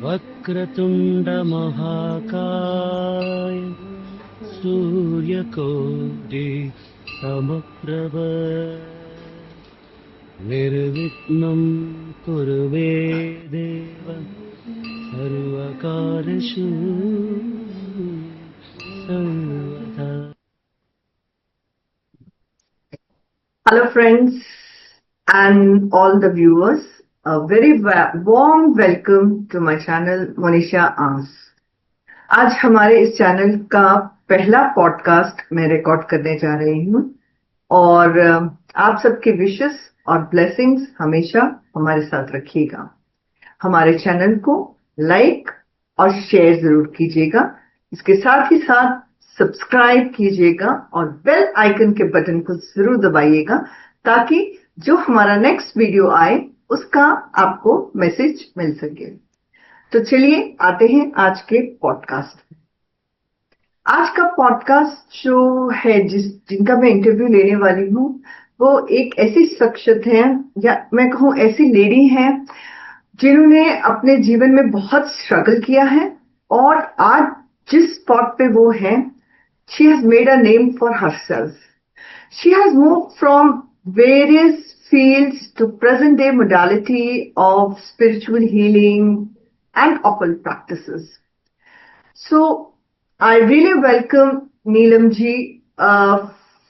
वक्रतुण्डमहाकाय सूर्यकोटि समप्रभ निर्विघ्नं कुरु मे देव सर्वकार्येषु सर्वदा। Hello friends and all the viewers, a very warm welcome to my channel Monisha आंस। आज हमारे इस चैनल का पहला पॉडकास्ट मैं रिकॉर्ड करने जा रही हूँ और आप सबके विशेस और ब्लेसिंग्स हमेशा हमारे साथ रखिएगा। हमारे चैनल को लाइक और शेयर जरूर कीजिएगा, इसके साथ ही साथ सब्सक्राइब कीजिएगा और बेल आइकन के बटन को जरूर दबाइएगा ताकि जो हमारा नेक्स्ट वीडियो आए उसका आपको मैसेज मिल सके। तो चलिए आते हैं आज के पॉडकास्ट। आज का पॉडकास्ट जो है जिनका मैं इंटरव्यू लेने वाली हूँ वो एक ऐसी शख्सियत है या मैं कहूँ ऐसी लेडी है जिन्होंने अपने जीवन में बहुत स्ट्रगल किया है और आज जिस स्पॉट पे वो है, she has made a name for herself. She has moved from various fields to present day modality of spiritual healing and occult practices. So I really welcome Neelam ji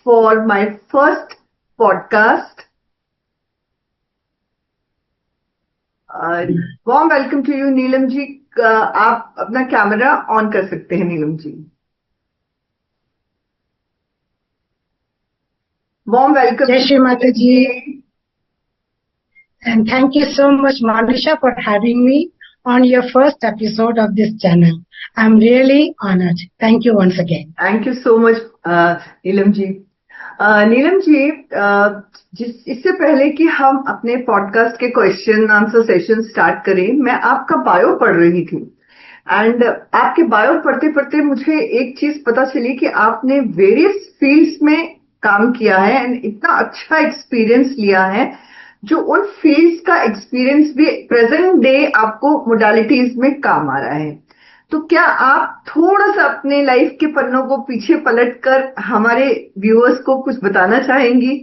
for my first podcast. Warm welcome to you Neelam ji. आप अपना camera on कर सकते हैं Neelam ji. Warm welcome. Jai Shri Mataji. And thank you so much, Monisha, for having me on your first episode of this channel. I'm really honored. Thank you once again. Thank you so much, Neelam ji. Neelam ji, इससे पहले कि हम अपने podcast के question answer session start करें, मैं आपका bio पढ़ रही थी एंड आपके बायो पढ़ते पढ़ते मुझे एक चीज पता चली कि आपने वेरियस फील्ड्स में काम किया है एंड इतना अच्छा एक्सपीरियंस लिया है जो उन फील्ड्स का एक्सपीरियंस भी प्रेजेंट डे आपको मोडालिटीज में काम आ रहा है। तो क्या आप थोड़ा सा अपने लाइफ के पन्नों को पीछे पलटकर हमारे व्यूअर्स को कुछ बताना चाहेंगी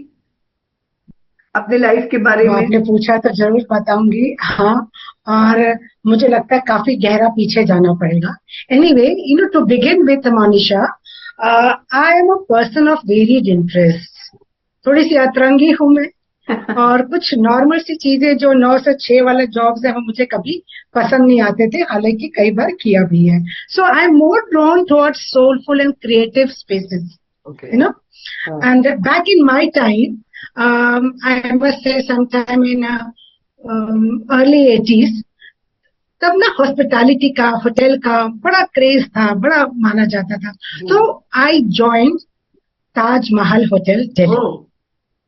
अपने लाइफ के बारे में? आपने पूछा तो जरूर बताऊंगी। हाँ, और मुझे लगता है काफी गहरा पीछे जाना पड़ेगा। Anyway, to begin with Monisha, I am a person of varied interest. थोड़ी सी अतरंगी हूँ मैं और कुछ नॉर्मल सी चीजें जो 9 से 6 वाले जॉब्स है वो मुझे कभी पसंद नहीं आते थे, हालांकि कई बार किया भी है। So I am more drawn towards soulful and creative spaces, and back in my time, I must say sometime in early 80s, तब ना हॉस्पिटैलिटी का, होटल का बड़ा क्रेज था, बड़ा माना जाता था। तो I joined Taj Mahal hotel Delhi.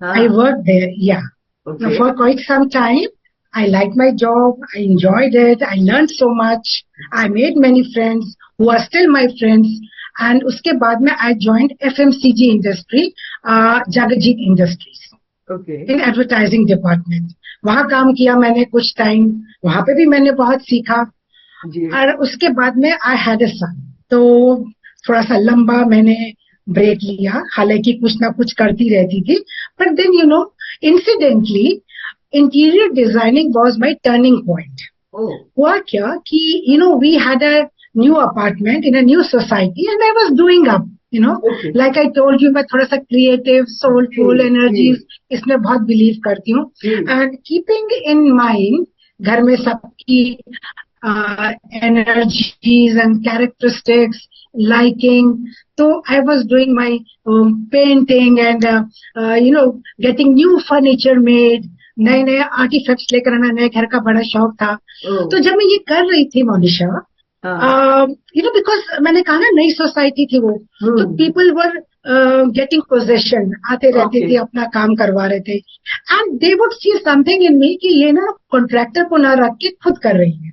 I worked there, yeah. Okay. For quite some time. I liked my job. I enjoyed it. I learned so much. I made many friends who are still my friends. And उसके बाद में I joined FMCG industry, Jagajit Industries. Okay. In advertising department. वहाँ काम किया मैंने कुछ time, वहाँ पे भी मैंने बहुत सीखा। और उसके बाद में I had a son. तो थोड़ा सा लंबा मैंने ब्रेक लिया, हालांकि कुछ ना कुछ करती रहती थी। But then incidentally interior designing was my turning point. हुआ क्या कि we had a new apartment in a new society and I was doing up, like I told you, मैं थोड़ा सा क्रिएटिव, सोलफुल एनर्जीज इसमें बहुत बिलीव करती हूँ। एंड कीपिंग इन माइंड घर में सबकी energies and characteristics, liking. So I was doing my painting and getting new furniture made. नए आर्टिफैक्ट्स लेकर आना, नए घर का बड़ा शौक था। तो जब मैं ये कर रही थी मोनिशा, बिकॉज मैंने कहा ना नई सोसाइटी थी वो, तो पीपल वर गेटिंग पोजेशन, आते रहते थे, अपना काम करवा रहे थे and they would see something in me कि ये ना कॉन्ट्रैक्टर को ना रख के खुद कर रही है।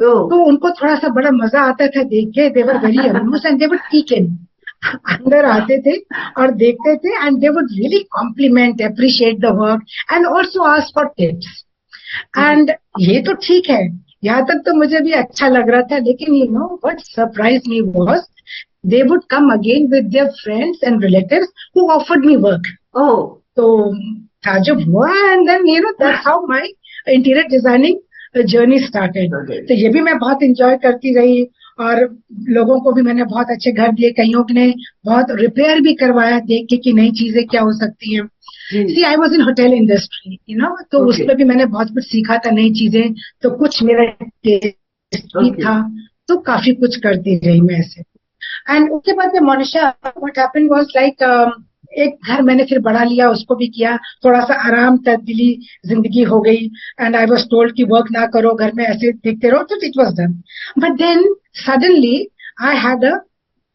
तो उनको थोड़ा सा बड़ा मजा आता था देख के। They were very amused and they would peek in, अंदर आते थे और देखते थे and they would really compliment, appreciate the work and also ask for tips. And ये तो ठीक है, यहाँ तक तो मुझे भी अच्छा लग रहा था, लेकिन you know what surprise me was they would come again with their friends and relatives who offered me work. Oh, तो ताजुब हुआ, and then you know that's how my interior designing journey started. Okay. तो ये भी मैं बहुत enjoy करती रही, और लोगों को भी मैंने बहुत अच्छे घर दिए, कईयों ने बहुत रिपेयर भी करवाया देख के कि नई चीजें क्या हो सकती हैं. See I was in hotel industry, you know, तो Okay. उसमें भी मैंने बहुत कुछ सीखा था, नई चीजें. तो कुछ मेरा टेस्ट भी Okay. था, तो काफी कुछ करती रही मैं ऐसे. एंड उसके बाद में Monisha, what happened was like एक घर मैंने फिर बढ़ा लिया, उसको भी किया, थोड़ा सा आराम तब्दीली जिंदगी हो गई. एंड आई वाज टोल्ड कि वर्क ना करो, घर में ऐसे देखते रहो, तो it was done. But then suddenly I had a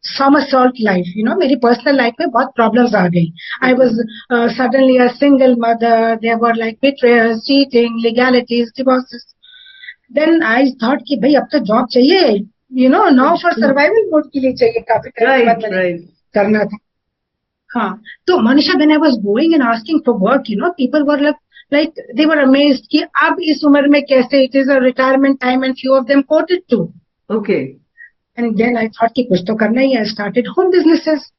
somersault life, you know, मेरी पर्सनल लाइफ में बहुत प्रॉब्लम्स आ गई. I was suddenly a single mother, there were like betrayals, cheating, legalities, divorces. Then I thought कि भाई अब तो job चाहिए, you know, now for survival mode के लिए चाहिए. काफी टाइम बाद right, मैंने right. करना था. हाँ, तो Manisha, when I was going and asking for work, you know, people were like they were amazed कि अब इस उम्र में कैसे, it is a retirement time, and few of them quoted too. Okay. And then I thought कि कुछ तो करना ही है. I started home businesses.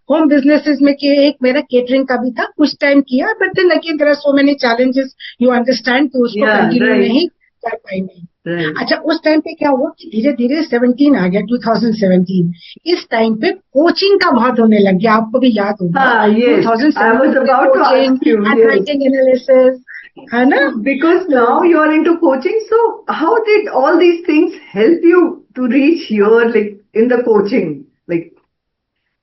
Home businesses में कि एक मेरा केटरिंग का भी था, कुछ टाइम किया, but then again there are so many challenges, you understand, तो उसको Yeah, कंटिन्यू right. नहीं कर पाई मैं. Right. अच्छा, उस टाइम पे क्या हुआ कि धीरे धीरे 17 आ गया, 2017. इस टाइम पे कोचिंग का बहुत होने लग गया, आपको भी याद होगा. हाँ, yes. I was about to ask you, yes. Writing analysis, है ना. Because now you are into coaching, so how did all these things help you to reach your, like, in the coaching? Like,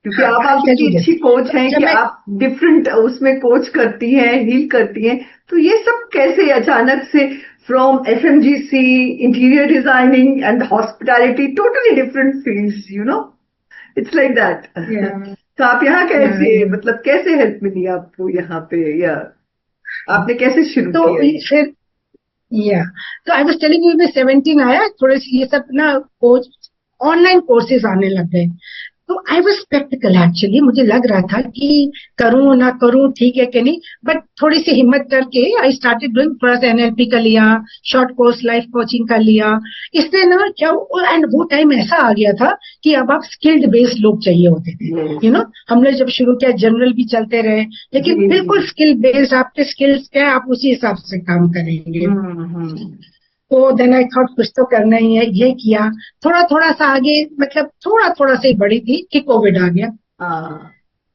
क्योंकि हाँ, आप I'll tell इतनी you अच्छी this. Coach हैं जब कि मैं- आप डिफरेंट उसमें कोच करती हैं, हील करती हैं, तो ये सब कैसे अचानक से from FMGC, interior designing and hospitality, totally different fields, you know, it's like that. Yeah. तो आप यहाँ कैसे, Yeah. मतलब कैसे हेल्प मिली आपको यहाँ पे, या आपने कैसे शुरू तो किया? फिर या तो आई वाज टेलिंग यू, में 17 आया, थोड़े से ये सब ना कोच ऑनलाइन कोर्सेज आने लग गए. तो आई वाज स्पेक्टिकल एक्चुअली, मुझे लग रहा था कि करूं ना करूं, ठीक है कि नहीं, बट थोड़ी सी हिम्मत करके आई स्टार्टेड डूइंग. थोड़ा सा NLP का लिया, शॉर्ट कोर्स लाइफ कोचिंग का लिया. इससे ना क्या, एंड वो टाइम ऐसा आ गया था कि अब आप स्किल्ड बेस्ड लोग चाहिए होते थे, Yes. You know. हमने जब शुरू किया जनरल भी चलते रहे, लेकिन जी, बिल्कुल जी. स्किल बेस्ड, आपके स्किल्स क्या है आप उसी हिसाब से काम करेंगे. हम्म. तो देन आई थॉट कुछ तो करना ही है, ये किया. थोड़ा थोड़ा सा आगे, मतलब थोड़ा थोड़ा सा ही बड़ी थी कि कोविड आ गया.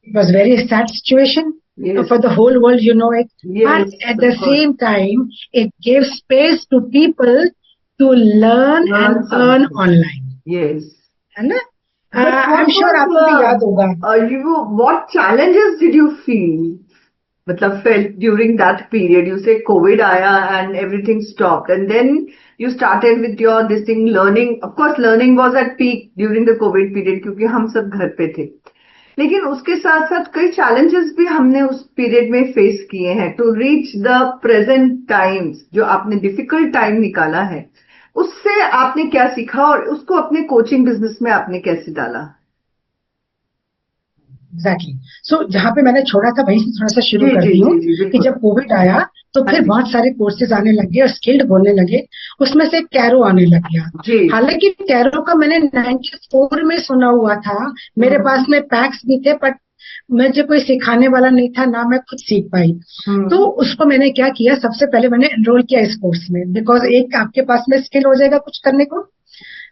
It was very sad situation Yes. for the whole world, you know it. Yes, But at the of course. same time, it gave space to people to learn Learn and something. earn online. Yes. है ना? But what I'm sure was, आपको भी याद होगा. what challenges did you feel? मतलब felt during that period? You say COVID आया and everything stopped, and then you started with your this thing, learning. Of course, learning was at peak during the COVID period क्योंकि हम सब घर पे थे. लेकिन उसके साथ साथ कई challenges भी हमने उस period में face किए हैं to reach the present times. जो आपने difficult time निकाला है, उससे आपने क्या सीखा और उसको अपने कोचिंग बिजनेस में आपने कैसे डाला? एग्जैक्टली. सो जहाँ पे मैंने छोड़ा था वहीं से थोड़ा सा शुरू जी, करती जी, हूँ जी, जी, कि बिल्कुल. जब कोविड आया तो हाँ फिर जी. बहुत सारे कोर्सेज आने लगे और स्किल्ड बोलने लगे. उसमें से कैरो आने लग गया. जी. हालांकि कैरो का मैंने 94 में सुना हुआ था, मेरे पास में पैक्स भी थे, बट मुझे कोई सिखाने वाला नहीं था, ना मैं खुद सीख पाई. तो उसको मैंने क्या किया, सबसे पहले मैंने एनरोल किया इस कोर्स में, बिकॉज एक आपके पास में स्किल हो जाएगा कुछ करने को.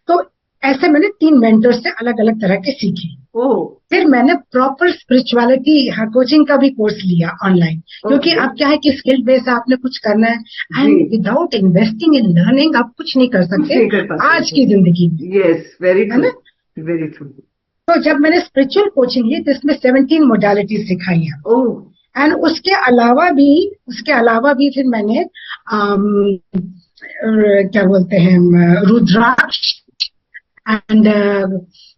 तो ऐसे मैंने 3 मेंटर्स से अलग अलग तरह के सीखे. ओह. फिर मैंने प्रॉपर स्पिरिचुअलिटी कोचिंग का भी कोर्स लिया ऑनलाइन, क्योंकि अब क्या है कि स्किल बेस आपने कुछ करना है, and without investing in learning आप कुछ नहीं कर सकते आज की जिंदगी में. यस, वेरी है ना? True, very true. तो जब मैंने स्पिरिचुअल कोचिंग ली तो इसमें 17 मोडालिटीज सिखाई हैं. ओह. एंड उसके अलावा भी फिर मैंने क्या बोलते हैं, रुद्राक्ष एंड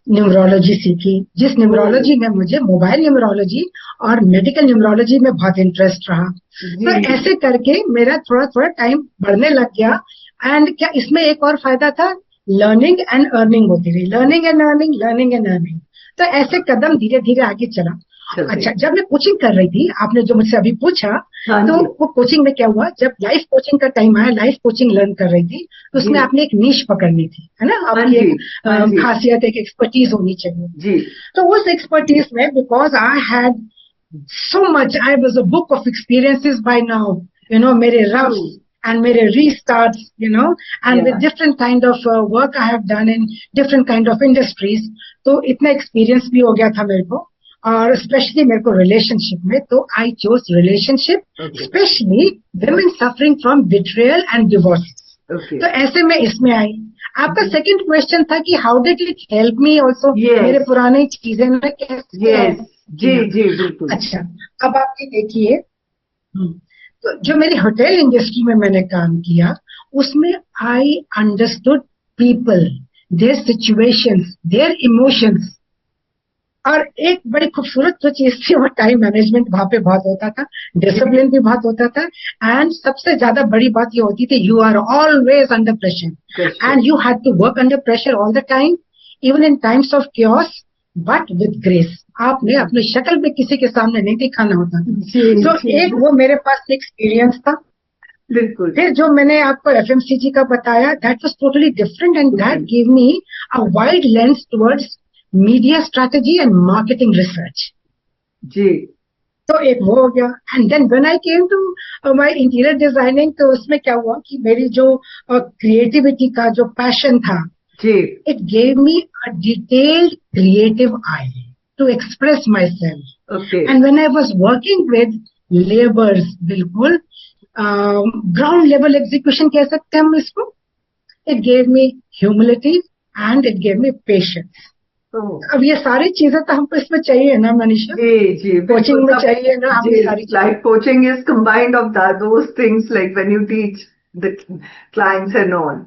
न्यूमरोलॉजी सीखी, जिस न्यूमरोलॉजी में मुझे मोबाइल न्यूमरोलॉजी और मेडिकल न्यूमरोलॉजी में बहुत इंटरेस्ट रहा. तो ऐसे करके मेरा थोड़ा थोड़ा टाइम बढ़ने लग गया. एंड क्या इसमें एक और फायदा था, लर्निंग एंड अर्निंग होती रही, learning and earning, learning and earning. तो ऐसे कदम धीरे धीरे आगे चला. चलते अच्छा, हैं। जब मैं कोचिंग कर रही थी, आपने जो मुझसे अभी पूछा, हाँ तो जी। वो कोचिंग में क्या हुआ, जब लाइफ कोचिंग का टाइम आया, लाइफ कोचिंग लर्न कर रही थी, तो उसमें जी। आपने एक नीश पकड़नी थी, है ना, हाँ आपकी जी। एक हाँ जी। खासियत, एक एक्सपर्टीज होनी चाहिए। जी। तो उस एक्सपर्टीज में, because I had so much, I was a book of experiences by now, mere roughs True. and mere restarts, and with Yeah. different kind of work I have done in different kind of industries. तो इतना experience भी हो गया था मेरे को, और specially मेरे को रिलेशनशिप में, तो I chose relationship, Okay. Specially women suffering from betrayal and divorce. Okay. तो ऐसे में इसमें आई। आपका जी। सेकंड क्वेश्चन था कि how did it help me also, Yes. मेरे पुराने चीजें में कैसे Yes. help जी किया। जी बिल्कुल। अच्छा, अब आप ये देखिए, तो जो मेरी होटल इंडस्ट्री में मैंने काम किया, उसमें I understood people, their situations, their emotions, और एक बड़ी खूबसूरत जो चीज थी, वो टाइम मैनेजमेंट वहां पे बहुत होता था, डिसिप्लिन भी बहुत होता था, एंड सबसे ज्यादा बड़ी बात ये होती थी, you are always under pressure, Pressure. And you had to work under pressure all the time, even in times of chaos, but with grace. आपने अपनी शक्ल में किसी के सामने नहीं दिखाना होता था। जी तो जी एक वो मेरे पास एक्सपीरियंस था। बिल्कुल। फिर जो मैंने आपको एफएमसीजी का बताया, that was totally different, and that Different. Give me a wide lens towards media strategy and marketing research. जी। तो एक वो हो गया, and then when I came to my interior designing, तो उसमें क्या हुआ कि मेरी जो क्रिएटिविटी का जो पैशन था, जी। it gave me a detailed creative eye to express myself. Okay. And when I was working with laborers, बिल्कुल ground level execution कह सकते हैं हम इसको, it gave me humility and it gave me patience. Oh. अब ये सारी चीजें तो हमको इसमें चाहिए ना मनीषा, जी जी कोचिंग में बिल्कुल। चाहिए ना हम ये सारी चीजें। Like coaching is combined of those things, like when you teach the clients and all.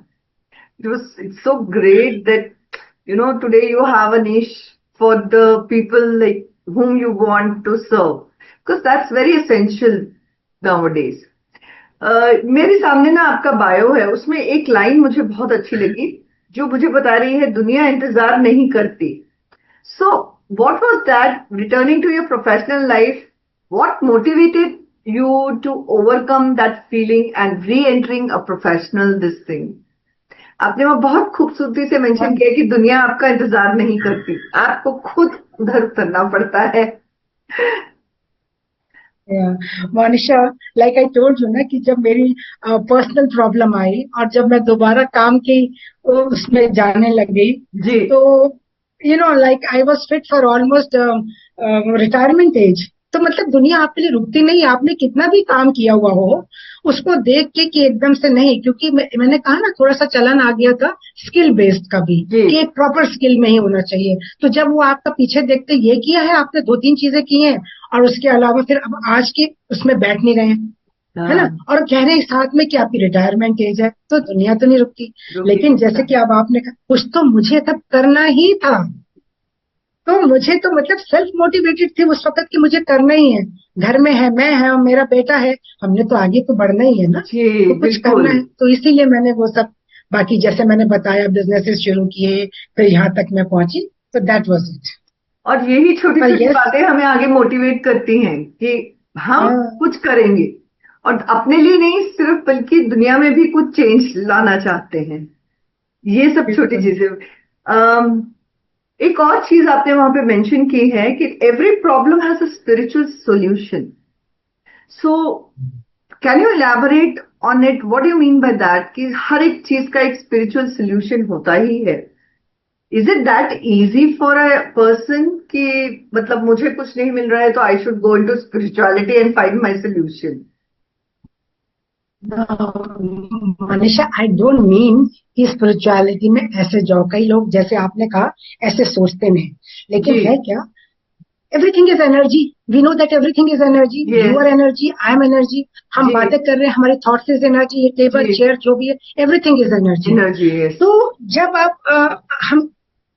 It's so great that today you have a niche for the people like whom you want to serve, because that's very essential nowadays. मेरे सामने ना आपका bio है, उसमें एक line मुझे बहुत अच्छी लगी, जो मुझे बता रही है दुनिया इंतजार नहीं करती. So what was that? Returning to your professional life, what motivated you to overcome that feeling and re-entering a professional this thing? आपने वो बहुत खूबसूरती से मेंशन किया कि दुनिया आपका इंतजार नहीं करती, आपको खुद उधर उतरना पड़ता है. Monisha, like I told you ना, कि जब मेरी पर्सनल प्रॉब्लम आई और जब मैं दोबारा काम की उसमें जाने लग गई, जी. तो like I was fit for almost retirement age. तो मतलब दुनिया आपके लिए रुकती नहीं, आपने कितना भी काम किया हुआ हो, उसको देख के कि एकदम से नहीं, क्योंकि मैंने कहा ना, थोड़ा सा चलन आ गया था स्किल बेस्ड का भी, जी. कि एक प्रॉपर स्किल में ही होना चाहिए. तो जब वो आपका पीछे देखते, ये किया है आपने, 2-3 चीजें की हैं, और उसके अलावा फिर अब आज के उसमें बैठ नहीं रहे हैं, है ना, और कह रहे हैं साथ में कि आपकी रिटायरमेंट एज है, तो दुनिया तो नहीं रुकती. लेकिन जैसे कि अब आपने कहा, कुछ तो मुझे तब करना ही था, तो मुझे तो मतलब सेल्फ मोटिवेटेड थी उस वक्त कि मुझे करना ही है. घर में है, मैं है, मेरा बेटा है, हमने तो आगे तो बढ़ना ही है ना, जी तो कुछ करना है. तो इसीलिए मैंने वो सब, बाकी जैसे मैंने बताया, बिजनेसेस शुरू किए, फिर यहाँ तक मैं पहुंची. तो दैट वाज इट. और यही छोटी छोटी yes, बातें हमें आगे मोटिवेट करती हैं कि हम हाँ. कुछ करेंगे, और अपने लिए नहीं सिर्फ, बल्कि दुनिया में भी कुछ चेंज लाना चाहते हैं. ये सब छोटी चीजें. एक और चीज आपने वहां पे मेंशन की है कि every problem has a spiritual solution. So can you elaborate on it? What do you mean by that कि हर एक चीज का एक स्पिरिचुअल सॉल्यूशन होता ही है? Is it that easy for a person कि मतलब मुझे कुछ नहीं मिल रहा है तो I should go into spirituality and find my solution? Manisha, I don't mean कि स्पिरिचुअलिटी में ऐसे जाओ. कई लोग, जैसे आपने कहा, ऐसे सोचते हैं, लेकिन है क्या, everything is energy. We know that everything is energy. You are energy, I am energy. हम बातें कर रहे हैं, हमारे थॉट्स इज एनर्जी. ये टेबल चेयर जो भी है, एवरीथिंग इज एनर्जी. तो जब आप हम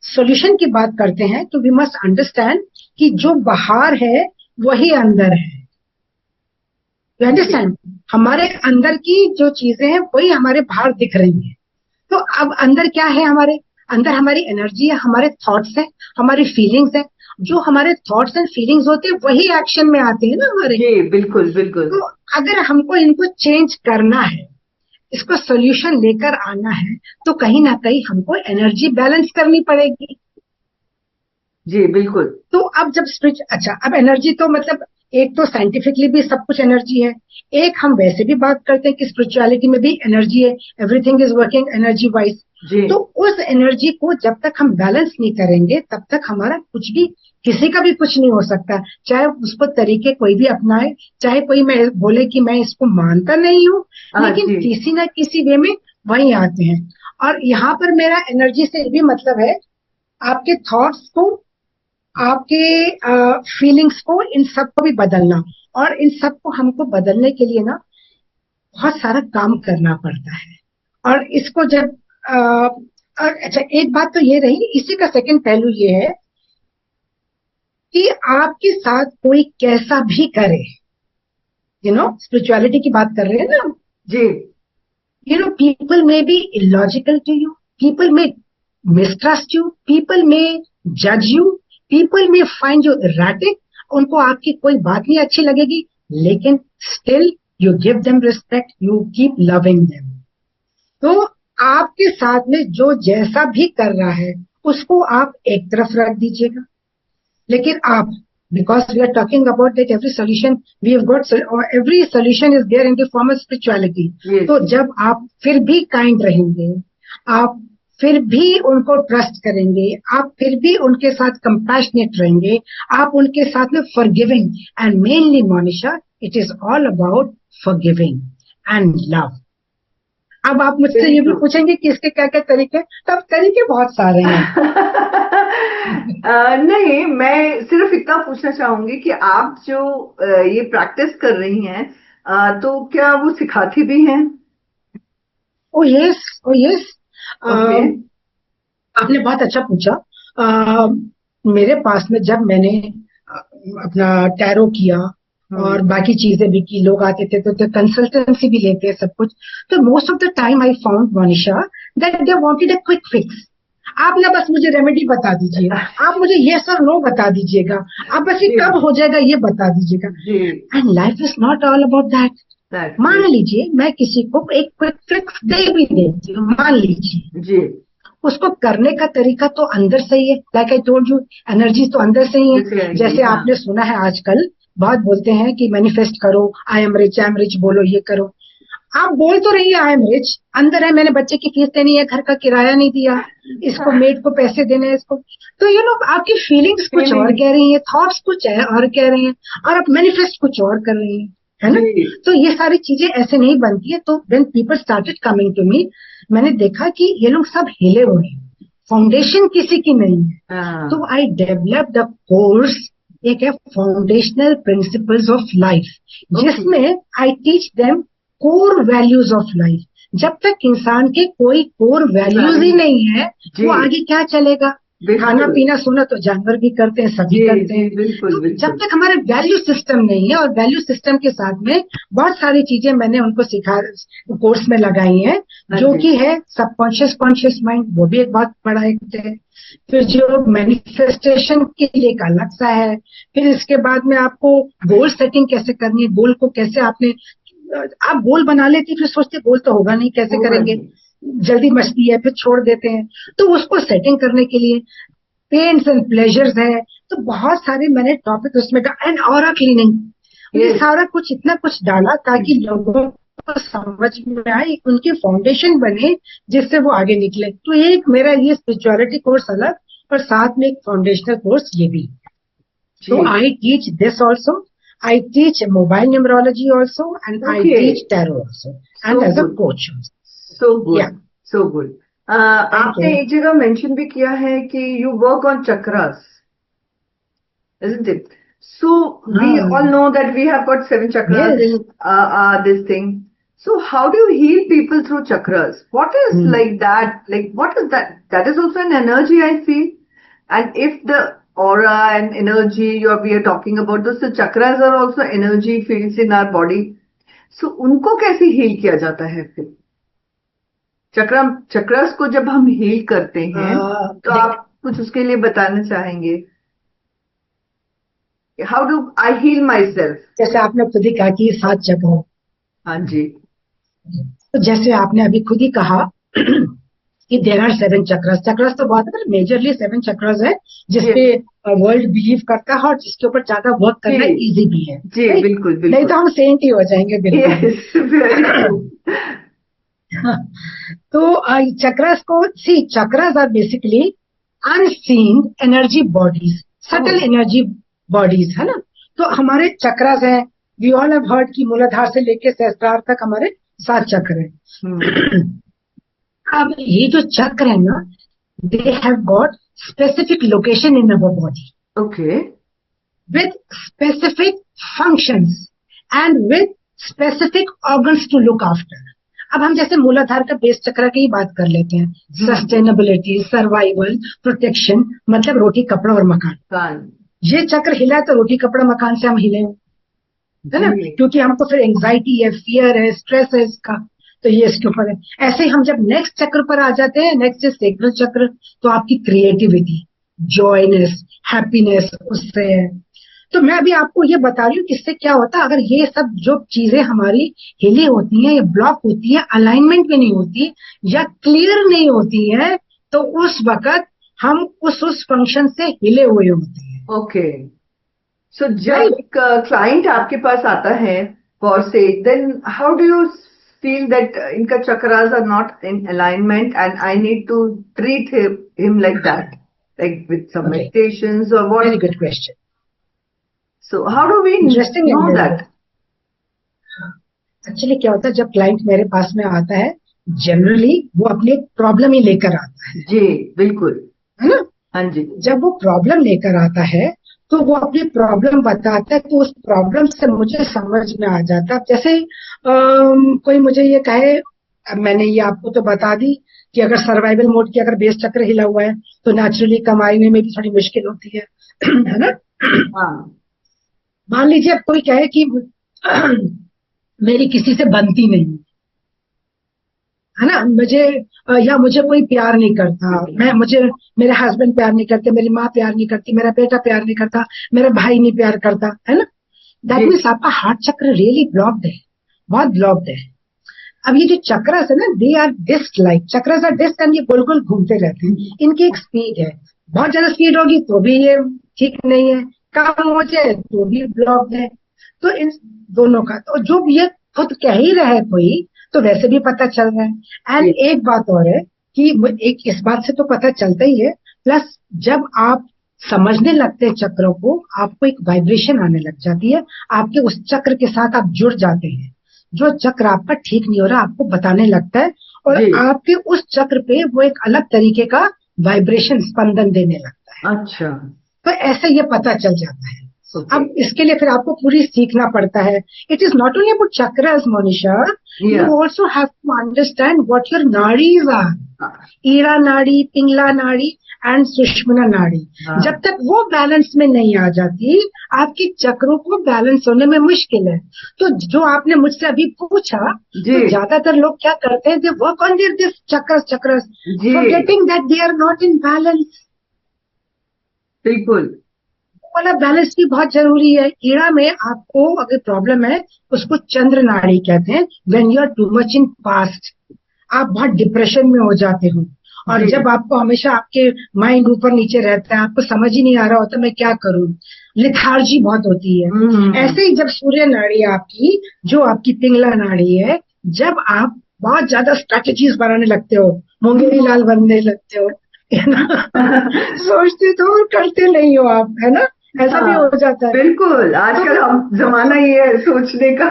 सॉल्यूशन की बात करते हैं, तो वी मस्ट अंडरस्टैंड कि जो बाहर है वही अंदर है. You understand? हमारे अंदर की जो चीजें हैं वही हमारे बाहर दिख रही हैं. तो अब अंदर क्या है? हमारे अंदर हमारी एनर्जी है, हमारे थॉट्स है, हमारी फीलिंग्स है, जो हमारे थॉट्स एंड फीलिंग्स होते हैं वही एक्शन में आते हैं ना हमारे। जी बिल्कुल बिल्कुल। तो अगर हमको इनको चेंज करना है, इसको सोल्यूशन लेकर आना है, तो कहीं ना कहीं हमको एनर्जी बैलेंस करनी पड़ेगी। जी बिल्कुल। तो अब जब अच्छा, अब एनर्जी तो मतलब एक तो साइंटिफिकली भी सब कुछ एनर्जी है, एक हम वैसे भी बात करते हैं कि स्पिरिचुअलिटी में भी एनर्जी है, everything is working energy wise. जी तो उस एनर्जी को जब तक हम बैलेंस नहीं करेंगे तब तक हमारा कुछ भी, किसी का भी कुछ नहीं हो सकता, चाहे उसको तरीके कोई भी अपनाए, चाहे कोई मैं बोले कि मैं इसको मानता नहीं हूँ, हाँ लेकिन जी किसी ना किसी वे में वही आते हैं। और यहाँ पर मेरा एनर्जी से भी मतलब है आपके थॉट्स को, आपके फीलिंग्स को, इन सब को भी बदलना। और इन सब को हमको बदलने के लिए ना बहुत सारा काम करना पड़ता है। और इसको जब और अच्छा, एक बात तो ये रही, इसी का सेकंड पहलू ये है कि आपके साथ कोई कैसा भी करे, स्पिरिचुअलिटी की बात कर रहे हैं ना, जी people may be illogical to you, people may mistrust you, people may judge you, people may find you erratic, उनको आपकी कोई बात नहीं अच्छी लगेगी, लेकिन still you give them respect, you keep loving them. तो आपके साथ में जो जैसा भी कर रहा है उसको आप एक तरफ रख दीजिएगा, लेकिन आप, because we are talking about that every solution we have got, or every solution is there in the form of spirituality. Yes. तो जब आप फिर भी काइंड रहेंगे, आप फिर भी उनको ट्रस्ट करेंगे, आप फिर भी उनके साथ कंपैशनेट रहेंगे, आप उनके साथ में forgiving, and mainly Monisha it is all about forgiving and love. अब आप मुझसे ये भी पूछेंगे कि इसके क्या क्या तरीके, तब तरीके बहुत सारे हैं। नहीं, मैं सिर्फ इतना पूछना चाहूंगी कि आप जो ये प्रैक्टिस कर रही हैं, तो क्या वो सिखाती भी हैं? ओ यस, ओ यस। ओके। आपने बहुत अच्छा पूछा। मेरे पास में जब मैंने अपना टैरो किया और बाकी चीजें भी की, लोग आते थे तो कंसल्टेंसी भी लेते हैं सब कुछ, तो most of the time I found Monisha that they wanted a quick fix. आप ना बस मुझे रेमेडी बता दीजिए, आप मुझे यस और नो बता दीजिएगा, आप बस ये कब हो जाएगा ये बता दीजिएगा। And life is not all about that. मान लीजिए मैं किसी को एक क्विक फिक्स दे भी देती हूँ, मान लीजिए जी, उसको करने का तरीका तो अंदर से ही है, like I told you, energy तो अंदर से ही है। जैसे आपने सुना है आजकल बहुत बोलते हैं कि मैनिफेस्ट करो, आई एम रिच बोलो, ये करो। आप बोल तो रही है आई एम रिच, अंदर है मैंने बच्चे की फीस देनी है, घर का किराया नहीं दिया, इसको मेड को पैसे देने हैं, इसको। तो आपकी फीलिंग्स कुछ और कह रही है, थॉट्स कुछ और कह रहे हैं, और आप मैनिफेस्ट कुछ और कर रही हैं, है ना। तो ये सारी चीजें ऐसे नहीं बनती है। तो when people started coming to me, मैंने देखा कि ये लोग सब हिले हुए हैं, फाउंडेशन किसी की नहीं है। तो आई डेवलप द कोर्स, एक है फाउंडेशनल प्रिंसिपल्स ऑफ लाइफ, जिसमें I teach them core values of life. जब तक इंसान के कोई कोर वैल्यूज ही नहीं है, वो आगे क्या चलेगा। खाना पीना सोना तो जानवर भी करते हैं, सभी करते हैं। तो जब तक हमारे वैल्यू सिस्टम नहीं है, और वैल्यू सिस्टम के साथ में बहुत सारी चीजें मैंने उनको सिखा, कोर्स में लगाई हैं, जो कि है सबकॉन्शियस कॉन्शियस माइंड, वो भी एक बहुत बड़ा एक है। फिर जो मैनिफेस्टेशन के लिए एक अलग सा है। फिर इसके बाद में आपको गोल सेटिंग कैसे करनी है, गोल को कैसे आपने, आप गोल बना लेती फिर सोचते गोल तो होगा नहीं, कैसे करेंगे, जल्दी मचती है, फिर छोड़ देते हैं। तो उसको सेटिंग करने के लिए पेन्स एंड प्लेजर्स है, तो बहुत सारे मैंने टॉपिक उसमें एंड ऑरा क्लीनिंग, ये सारा कुछ इतना कुछ डाला ताकि लोगों को समझ में आए, उनके फाउंडेशन बने, जिससे वो आगे निकले। तो एक मेरा ये स्पिरिचुअलिटी कोर्स अलग, और साथ में एक फाउंडेशनल कोर्स ये भी। तो I teach this also, I teach mobile numerology also, and I teach tarot also, and as a coach. So good, yeah. So good. आपने एक जगह मेंशन भी किया है कि you work on chakras, isn't it? So we all know that we have got 7 chakras in this thing. So how do you heal people through chakras? What is like that? Like what is that? That is also an energy, I feel. And if the aura and energy we are talking about, those chakras are also energy fields in our body. So उनको कैसे heal किया जाता है फिर? Chakras को जब हम heal करते हैं, तो आप कुछ उसके लिए बताना चाहेंगे? How do I heal myself? जैसे आपने खुद ही कहा कि 7 चक्र है। हाँ जी, तो जैसे आपने अभी खुद ही कहा कि देर आर 7 चक्रस। चक्रस तो बहुत है, मेजरली 7 चक्रस है जिसपे वर्ल्ड बिलीव करता है और जिसके ऊपर ज्यादा वर्क करना जी, इजी भी है। जी, right? बिल्कुल नहीं बिल्कुल। तो हम सेंट ही हो जाएंगे बिल्कुल। Yes, very true. तो चक्रस को see, chakras are basically unseen energy bodies, subtle energy bodies, है ना। तो हमारे चक्रस है, वी ऑल हैव हर्ड कि मूलाधार से लेके सहस्त्रार तक हमारे 7 चक्र है। अब ये जो चक्र है ना, they have got specific location in our body okay, with specific functions and with specific organs to look after. अब हम जैसे मूलाधार का बेस चक्र की ही बात कर लेते हैं। सस्टेनेबिलिटी, सर्वाइवल, प्रोटेक्शन, मतलब रोटी कपड़ा और मकान। ये चक्र हिला तो रोटी कपड़ा मकान से हम हिले, है ना, क्योंकि हमको फिर एंजाइटी है, फियर है, स्ट्रेस है इसका, तो ये इसके ऊपर है। ऐसे ही हम जब नेक्स्ट चक्र पर आ जाते हैं, नेक्स्ट है सेक्रल चक्र, तो आपकी क्रिएटिविटी, जॉयनेस, हैप्पीनेस उससे है। तो मैं अभी आपको ये बता रही हूँ किससे क्या होता है अगर ये सब जो चीजें हमारी हिली होती हैं या ब्लॉक होती हैं, अलाइनमेंट में नहीं होती या क्लियर नहीं होती है, तो उस वक्त हम उस फंक्शन से हिले हुए होते हैं। ओके, सो जब एक क्लाइंट आपके पास आता है फॉर से, then how do you feel that इनका chakras are not in alignment and I need to treat him like that, like with some meditations और what? Very good question. So how do we know that? Actually क्या होता है, जब client मेरे पास में आता है, जनरली वो अपनी एक प्रॉब्लम ही लेकर आता है। जी बिल्कुल, है ना। हाँ जी, जब वो प्रॉब्लम लेकर आता है तो वो अपनी प्रॉब्लम बताता है, तो उस प्रॉब्लम से मुझे समझ में आ जाता है। जैसे कोई मुझे ये कहे, अब मैंने ये आपको तो बता दी कि अगर सर्वाइवल मोड की अगर बेस चक्र हिला हुआ है तो नेचुरली कमाई में भी थोड़ी मुश्किल होती है, है ना। हाँ, मान लीजिए अब कोई कहे कि मेरी किसी से बनती नहीं, है ना, मुझे कोई प्यार नहीं करता, मुझे मेरे हस्बैंड प्यार नहीं करते, मेरी माँ प्यार नहीं करती, मेरा बेटा प्यार नहीं करता, मेरा भाई नहीं प्यार करता, है ना। दैट मीन्स आपका हार्ट चक्र रियली ब्लॉक्ड है, बहुत ब्लॉक्ड है। अब ये जो चक्रस है ना, they are disc like, chakras are disc and ये गोल गोल घूमते रहते हैं। इनकी एक स्पीड है, बहुत ज्यादा स्पीड होगी तो भी ये ठीक नहीं है, कम हो जाए तो भी ब्लॉक्ड है। तो इन दोनों का, तो जो ये खुद कह ही रहा है कोई, तो वैसे भी पता चल रहा है। एंड एक बात और है कि एक इस बात से तो पता चलता ही है, प्लस जब आप समझने लगते हैं चक्रों को, आपको एक वाइब्रेशन आने लग जाती है, आपके उस चक्र के साथ आप जुड़ जाते हैं। जो चक्र आपका ठीक नहीं हो रहा आपको बताने लगता है, और आपके उस चक्र पे वो एक अलग तरीके का वाइब्रेशन, स्पंदन देने लगता है। अच्छा, तो ऐसे ये पता चल जाता है। अब इसके लिए फिर आपको पूरी सीखना पड़ता है। It is not only about chakras Monisha, you also have to understand what your nadis are, Ida nadi, Pingala नाड़ी एंड सुषुम्ना नाड़ी। जब तक वो बैलेंस में नहीं आ जाती, आपके चक्रों को बैलेंस होने में मुश्किल है। तो जो आपने मुझसे अभी पूछा, तो ज्यादातर लोग क्या करते हैं, they work on their this chakras forgetting that they are not in balance. बिल्कुल, वाला बैलेंस भी बहुत जरूरी है। ईड़ा में आपको अगर प्रॉब्लम है, उसको चंद्र नाड़ी कहते हैं। When you are too much in past, आप बहुत डिप्रेशन में हो जाते हो, और जब आपको हमेशा आपके माइंड ऊपर नीचे रहता है, आपको समझ ही नहीं आ रहा होता मैं क्या करूं, लिथार्जी बहुत होती है। ऐसे ही जब सूर्य नाड़ी आपकी, जो आपकी पिंगला नाड़ी है, जब आप बहुत ज्यादा स्ट्रैटेजीज बनाने लगते हो, मुंगेरी लाल बनने लगते हो, है ना, सोचते तो करते नहीं हो आप, है ना, ऐसा भी हो जाता है। बिल्कुल, आजकल हम जमाना ही है सोचने का।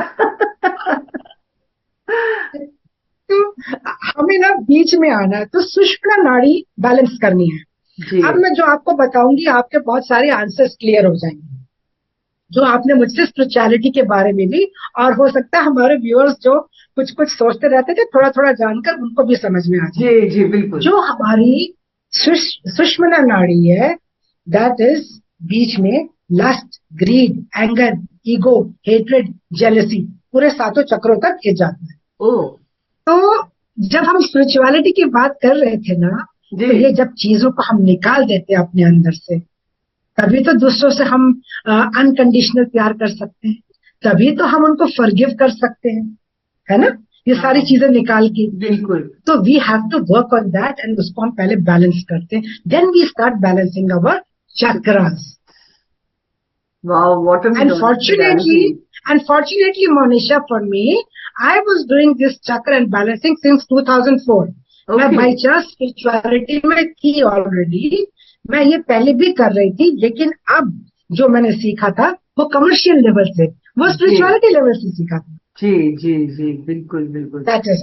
तो हमें ना बीच में आना है, तो सुषुम्ना नाड़ी बैलेंस करनी है। अब मैं जो आपको बताऊंगी, आपके बहुत सारे आंसर्स क्लियर हो जाएंगे, जो आपने मुझसे स्पिरिचुअलिटी के बारे में भी, और हो सकता है हमारे व्यूअर्स जो कुछ कुछ सोचते रहते थे, थोड़ा थोड़ा जानकर उनको भी समझ में आ जाए। जी बिल्कुल। जो हमारी सुषुम्ना नाड़ी है, दैट इज बीच में lust, greed, anger, ego, hatred, jealousy, पूरे 7 चक्रों तक ये जाता है। तो जब हम स्पिरिचुअलिटी की बात कर रहे थे ना, तो ये जब चीजों को हम निकाल देते हैं अपने अंदर से, तभी तो दूसरों से हम अनकंडीशनल प्यार कर सकते हैं, तभी तो हम उनको फॉरगिव कर सकते हैं, है ना? ये सारी चीजें निकाल के, बिल्कुल। तो we have to work on that and उसको हम पहले बैलेंस करते हैं, then we start balancing our chakras. Wow, what a Unfortunately, Monisha, for me, I was doing this chakra and balancing since 2004. मैं Okay. बाई चांस स्पिरिचुअलिटी में थी already, मैं ये पहले भी कर रही थी, लेकिन अब जो मैंने सीखा था वो कमर्शियल लेवल से, वो स्पिरिचुअलिटी लेवल से सीखा था. जी जी जी, बिल्कुल बिल्कुल. दैट इज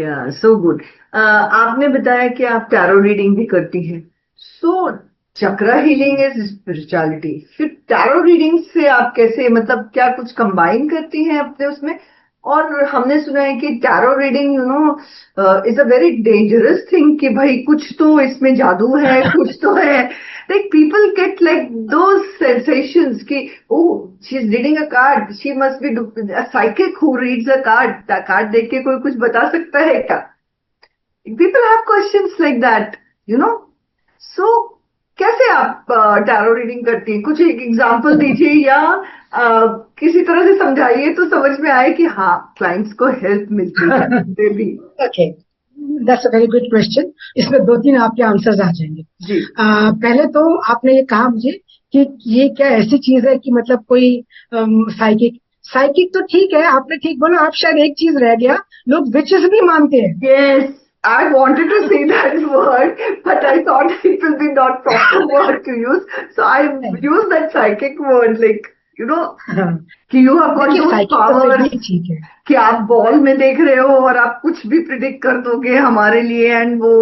या सो गुड. आपने बताया कि आप टैरो रीडिंग भी करती हैं. सो चक्रा हीलिंग इज स्पिरिचुअलिटी, फिर टैरो रीडिंग से आप कैसे, मतलब क्या कुछ कंबाइन करती हैं अपने उसमें? और हमने सुना है कि tarot reading is a very dangerous thing, कि भाई कुछ तो इसमें जादू है, कुछ तो है. Like people get like those sensations कि oh she is reading a card, she must be a psychic who reads a card. Card देख के कोई कुछ बता सकता है क्या? People have questions like that, so कैसे आप टैरो रीडिंग करती हैं? कुछ एक एग्जांपल दीजिए, या किसी तरह से समझाइए तो समझ में आए कि हाँ क्लाइंट्स को हेल्प मिलती है. Baby. Okay, that's a very good question. इसमें 2-3 आपके आंसर्स आ जाएंगे जी. पहले तो आपने ये कहा मुझे कि ये क्या ऐसी चीज है कि मतलब कोई साइकिक तो ठीक है, आपने ठीक बोला. आप शायद एक चीज रह गया, लोग विचेस भी मानते हैं. Yes, I wanted to say that word, but I thought it will be not proper word to use, so I use that psychic word, like कि you have got those powers, ठीक है कि आप ball में देख रहे हो और आप कुछ भी प्रिडिक्ट कर दोगे हमारे लिए, एंड वो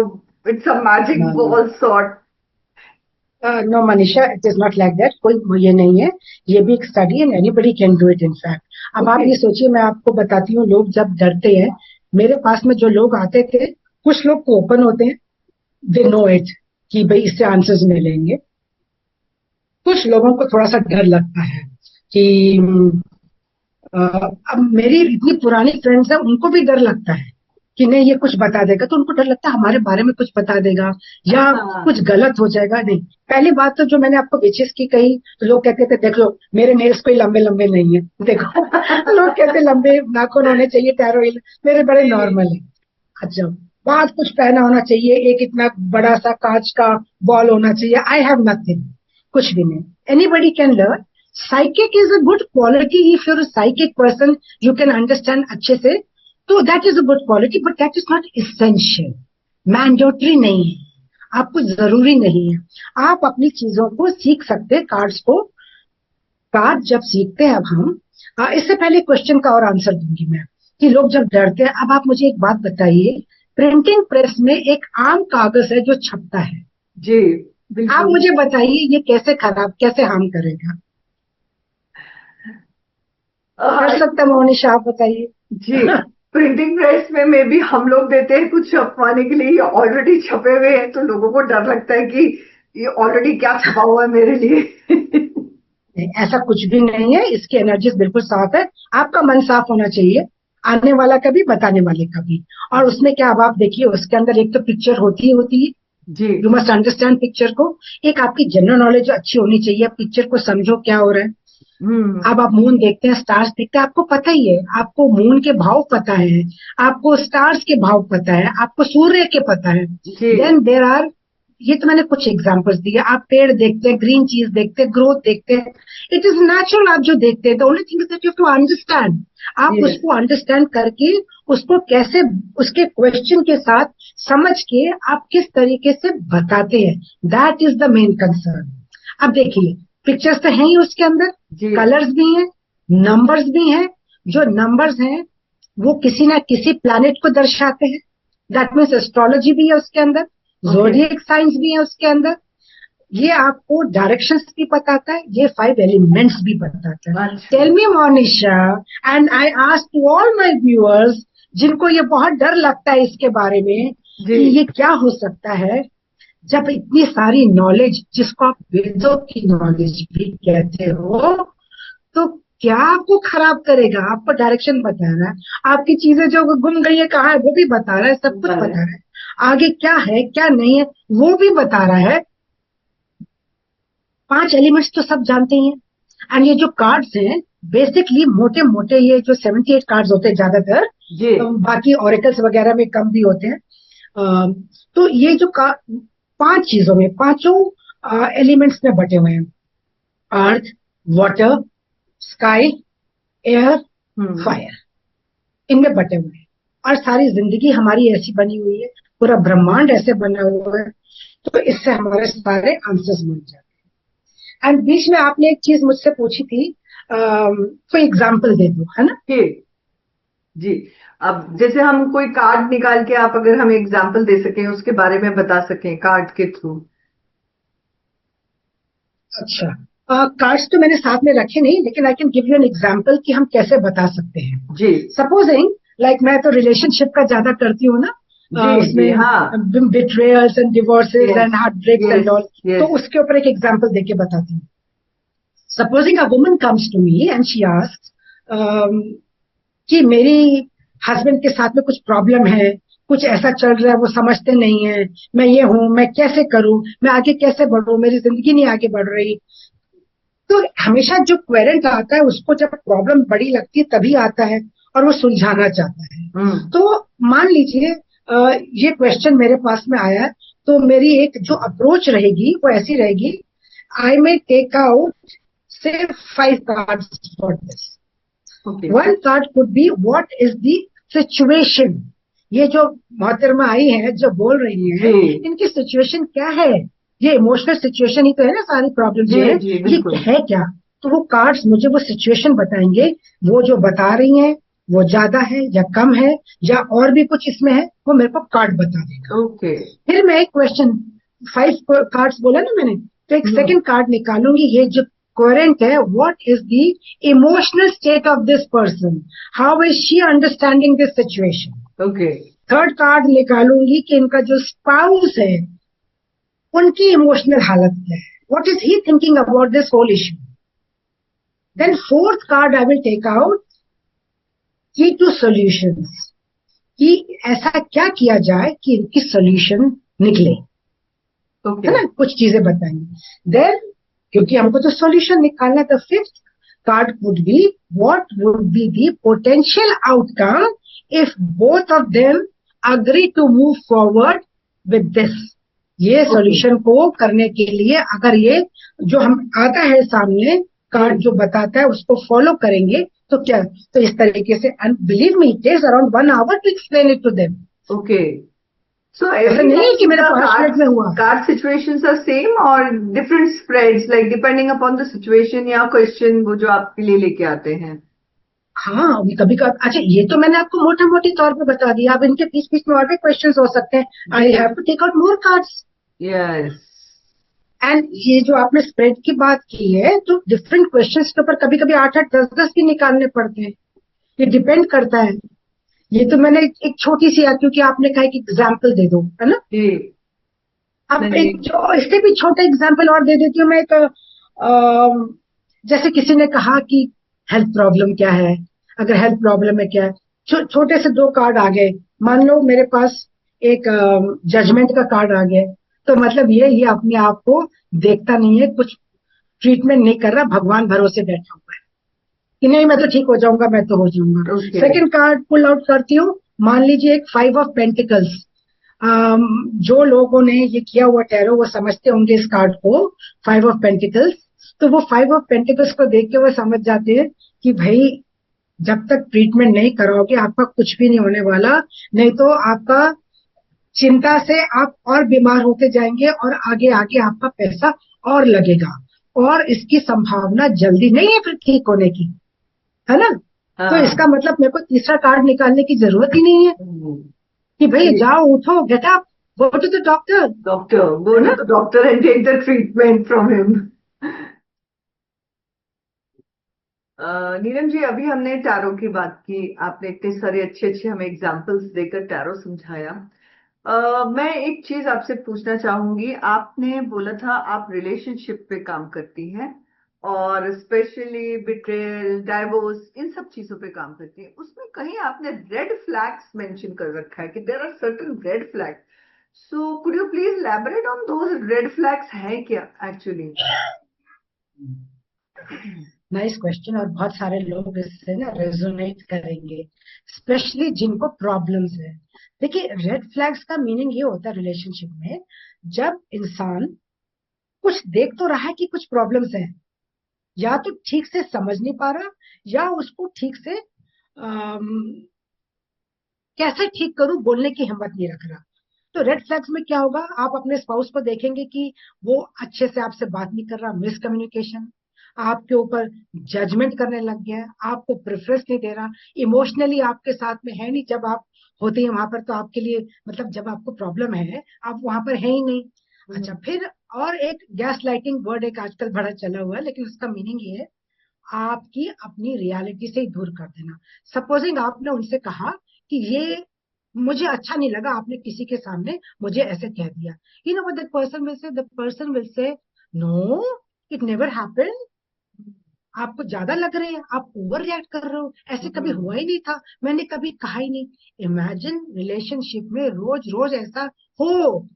it's a magic ball sort. No Manisha, it is not like that. कोई ये नहीं है, ये भी एक study and anybody can do it in fact. अब आप ये सोचिए, मैं आपको बताती हूँ, लोग जब डरते हैं, मेरे पास में जो लोग आते थे, कुछ लोग तो ओपन होते हैं, दे नो इट कि भाई इससे आंसर्स मिलेंगे. कुछ लोगों को थोड़ा सा डर लगता है कि अब मेरी इतनी पुरानी फ्रेंड्स है, उनको भी डर लगता है कि नहीं ये कुछ बता देगा, तो उनको डर लगता है हमारे बारे में कुछ बता देगा या कुछ गलत हो जाएगा. नहीं, पहली बात तो जो मैंने आपको विचेस की कही, तो लोग कहते थे देख लो मेरे नेल्स कोई लंबे लंबे नहीं है, देखो लोग कहते लंबे नाखून होने चाहिए टैरो हील, मेरे बड़े नॉर्मल है. अच्छा, बात कुछ पहना होना चाहिए, एक इतना बड़ा सा कांच का बॉल होना चाहिए. आई हैव नथिंग, कुछ भी नहीं. Anybody can learn. Psychic is a good quality. If you're psychic person, you can understand अच्छे से, तो that is a good quality, but that is not essential. Mandatory नहीं है, आपको जरूरी नहीं है. आप अपनी चीजों को सीख सकते हैं. कार्ड्स को, कार्ड जब सीखते हैं अब हम, इससे पहले क्वेश्चन का और आंसर दूंगी मैं कि लोग जब डरते हैं. अब आप मुझे एक बात बताइए, प्रिंटिंग प्रेस में एक आम कागज है जो छपता है जी, बिल्कुल. आप मुझे बताइए ये कैसे खराब, कैसे हार्म करेगा? कर सकता है मोनिशा, आप बताइए. जी, प्रिंटिंग प्रेस में मे भी हम लोग देते हैं कुछ छपवाने के लिए, ऑलरेडी छपे हुए हैं, तो लोगों को डर लगता है कि ये ऑलरेडी क्या छपा हुआ है मेरे लिए. नहीं, ऐसा कुछ भी नहीं है. इसकी एनर्जीज बिल्कुल साफ है. आपका मन साफ होना चाहिए, आने वाला का भी, बताने वाले का भी. और उसमें क्या, अब आप देखिए, उसके अंदर एक तो पिक्चर होती है जी. यू मस्ट अंडरस्टैंड पिक्चर को. एक आपकी जनरल नॉलेज अच्छी होनी चाहिए, पिक्चर को समझो क्या हो रहा है. अब आप मून देखते हैं, स्टार्स देखते हैं, आपको पता ही है, आपको मून के भाव पता है, आपको स्टार्स के भाव पता है, आपको सूर्य के पता है. देन देयर आर, ये तो मैंने कुछ एग्जांपल्स दिए. आप पेड़ देखते हैं, ग्रीन चीज देखते हैं, ग्रोथ देखते हैं, इट इज नेचुरल. आप जो देखते हैं, the only thing is that you have to understand. आप उसको अंडरस्टैंड करके उसको कैसे, उसके क्वेश्चन के साथ समझ के आप किस तरीके से बताते हैं, that is the main concern. अब देखिए, पिक्चर्स तो हैं ही उसके अंदर, कलर्स भी हैं, नंबर्स भी हैं. जो नंबर्स हैं वो किसी ना किसी प्लैनेट को दर्शाते हैं. दैट मीन्स एस्ट्रोलॉजी भी है उसके अंदर, ज़ोडिएक साइंस भी है उसके अंदर. ये आपको डायरेक्शंस भी बताता है, ये 5 एलिमेंट्स भी बताता है. Tell me Monisha, and I ask to all my viewers जिनको ये बहुत डर लगता है इसके बारे में कि ये क्या हो सकता है, जब इतनी सारी नॉलेज, जिसको आप वेदों की नॉलेज भी कहते हो, तो क्या आपको खराब करेगा? आपको डायरेक्शन बता रहा है, आपकी चीजें जो गुम गई है कहाँ है वो भी बता रहा है, सब कुछ बता रहा है. आगे क्या है क्या नहीं है वो भी बता रहा है. 5 एलिमेंट्स तो सब जानते ही हैं. एंड ये जो कार्ड्स हैं बेसिकली मोटे मोटे ये जो 78 कार्ड्स होते हैं ज्यादातर, जी. बाकी ओरेकल्स वगैरह में कम भी होते हैं. तो ये जो 5 चीजों में, पांचों एलिमेंट्स में बटे हुए हैं. अर्थ, वाटर, स्काई, एयर, फायर, इनमें बटे हुए हैं. और सारी जिंदगी हमारी ऐसी बनी हुई है, पूरा ब्रह्मांड ऐसे बना हुआ है. तो इससे हमारे सारे आंसर्स मिल जाते हैं. एंड बीच में आपने एक चीज मुझसे पूछी थी, कोई एग्जाम्पल दे दो, है ना? जी. जी. अब जैसे हम कोई कार्ड निकाल के आप अगर हमें एग्जाम्पल दे सकें, उसके बारे में बता सकें कार्ड के थ्रू. अच्छा, कार्ड्स तो मैंने साथ में रखे नहीं, लेकिन I can give you an example कि हम कैसे बता सकते हैं. जी. सपोजिंग लाइक मैं तो रिलेशनशिप का ज्यादा करती हूँ ना, जी. जी. हाँ. उसमें betrayals and divorces Yes. And heart breaks and Yes. All. Yes. तो उसके ऊपर एक एग्जाम्पल देके बताती हूँ. Supposing a woman comes to me and she asks कि मेरी हस्बैंड के साथ में कुछ प्रॉब्लम है, कुछ ऐसा चल रहा है, वो समझते नहीं है, मैं ये हूं, मैं कैसे करूं, मैं आगे कैसे बढ़ूं, मेरी जिंदगी नहीं आगे बढ़ रही. तो हमेशा जो क्वेरेंट आता है उसको जब प्रॉब्लम बड़ी लगती है तभी आता है और वो सुलझाना चाहता है. तो मान लीजिए ये क्वेश्चन मेरे पास में आया है, तो मेरी एक जो अप्रोच रहेगी वो ऐसी रहेगी, I may take out say 5 cards for this. Okay. One card could be what is the situation. ये जो मोहतरमा आई है, जो बोल रही है, इनकी सिचुएशन क्या है? ये इमोशनल सिचुएशन ही तो है ना, सारी प्रॉब्लम जो है ये है क्या? तो वो कार्ड्स मुझे वो सिचुएशन बताएंगे. वो जो बता रही हैं वो ज्यादा है या कम है या और भी कुछ इसमें है, वो मेरे को कार्ड बता देगा. ओके. फिर मैं एक क्वेश्चन, 5 कार्ड्स बोला ना मैंने, तो एक सेकंड कार्ड निकालूंगी. ये जो कोहेरेंट है, what is the emotional state of this person, how is she understanding this situation. Okay. Third card निकालूंगी कि इनका जो स्पाउस है उनकी इमोशनल हालत क्या है, what is he thinking about this whole issue. Then fourth card I will take out key to solutions, कि ऐसा क्या किया जाए कि इनकी सॉल्यूशन निकले. Okay. है ना, कुछ चीजें बताएंगे. देन क्योंकि हमको तो सॉल्यूशन निकालना है, तो fifth card would be what would be the potential outcome if both of them agree to move forward with this. ये सॉल्यूशन को करने के लिए अगर ये जो हम आता है सामने कार्ड जो बताता है उसको फॉलो करेंगे तो क्या, तो इस तरीके से. And believe me, it takes around 1 hour to explain it to them. Okay. So ऐसा नहीं कि मेरे 5 मिनट में हुआ. Card situations are same or different spreads, like depending upon the situation या question वो जो आपके लिए लेके आते हैं. हाँ, अभी कभी कभी. अच्छा, ये तो मैंने आपको मोटा मोटी तौर पे बता दिया. अब इनके बीच बीच में और भी क्वेश्चंस हो सकते हैं. I have to take out more cards. Yes. And ये जो आपने स्प्रेड की बात की है, तो डिफरेंट क्वेश्चंस के ऊपर कभी कभी 8-8, 10-10 भी निकालने पड़ते हैं. ये डिपेंड करता है. ये तो मैंने एक छोटी सी, क्योंकि आपने कहा कि एग्जाम्पल दे दो, है ना. अब एक जो इससे भी छोटा एग्जाम्पल और दे देती हूँ मैं. एक जैसे किसी ने कहा कि हेल्थ प्रॉब्लम क्या है, अगर हेल्थ प्रॉब्लम है क्या है, छोटे से 2 कार्ड आ गए. मान लो मेरे पास एक जजमेंट का कार्ड आ गया, तो मतलब ये अपने आप को देखता नहीं है, कुछ ट्रीटमेंट नहीं कर रहा, भगवान भरोसे बैठा हुआ है कि नहीं मैं तो ठीक हो जाऊंगा, मैं तो हो जाऊंगा. सेकंड कार्ड पुल आउट करती हूँ. मान लीजिए एक 5 ऑफ पेंटिकल्स. जो लोगों ने ये किया हुआ टैरो वो समझते होंगे इस कार्ड को, 5 ऑफ पेंटिकल्स. तो वो 5 ऑफ पेंटिकल्स को देख के वो समझ जाते हैं कि भाई जब तक ट्रीटमेंट नहीं कराओगे आपका कुछ भी नहीं होने वाला, नहीं तो आपका चिंता से आप और बीमार होते जाएंगे और आगे आगे आपका पैसा और लगेगा, और इसकी संभावना जल्दी नहीं है फिर ठीक होने की, है ना. तो इसका मतलब मेरे को तीसरा कार्ड निकालने की जरूरत ही नहीं है कि भाई जाओ उठो, get up, go to the doctor. Go ना doctor and take the treatment from him. Neelam ji, अभी हमने टैरो की बात की, आपने इतने सारे अच्छे अच्छे हमें एग्जाम्पल्स देकर टैरो समझाया. मैं एक चीज आपसे पूछना चाहूंगी. आपने बोला था आप रिलेशनशिप पे काम करती हैं और स्पेशली बिट्रेयल, डाइवोर्स, इन सब चीजों पे काम करती हैं. उसमें कहीं आपने रेड फ्लैग्स मेंशन कर रखा है कि there are certain red flags. So could you please elaborate on those red flags हैं क्या एक्चुअली? Nice question. और बहुत सारे लोग इससे ना रेजोनेट करेंगे, स्पेशली जिनको प्रॉब्लम्स है। देखिए, रेड फ्लैग्स का मीनिंग ये होता है रिलेशनशिप में, जब इंसान कुछ देख तो रहा है कि कुछ प्रॉब्लम्स है, या तो ठीक से समझ नहीं पा रहा, या उसको ठीक से कैसे ठीक करूं बोलने की हिम्मत नहीं रख रहा। तो रेड फ्लैग्स में क्या होगा, आप अपने स्पाउस को देखेंगे कि वो अच्छे से आपसे बात नहीं कर रहा, मिसकम्युनिकेशन, आपके ऊपर जजमेंट करने लग गया है, आपको प्रेफरेंस नहीं दे रहा, इमोशनली आपके साथ में है नहीं। जब आप होते हैं वहां पर तो आपके लिए, मतलब जब आपको प्रॉब्लम है आप वहां पर है ही नहीं। अच्छा, फिर और एक गैस लाइटिंग वर्ड एक आजकल बड़ा चला हुआ है, लेकिन उसका मीनिंग ये है, आपकी अपनी रियलिटी से ही दूर कर देना। सपोजिंग आपने उनसे कहा कि ये मुझे अच्छा नहीं लगा, आपने किसी के सामने मुझे ऐसे कह दिया, you know what that person will say, the person will say, no, it never happened, आपको ज्यादा लग रहे हैं, आप ओवर रिएक्ट कर रहे हो, ऐसे कभी हुआ ही नहीं था, मैंने कभी कहा ही नहीं। इमेजिन रिलेशनशिप में रोज रोज ऐसा हो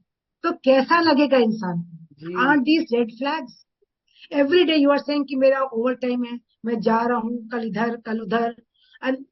तो कैसा लगेगा इंसान जी को। Are these red flags? Every day you are saying कि मेरा ओवर टाइम है, मैं जा रहा हूँ, कल इधर कल उधर, एंड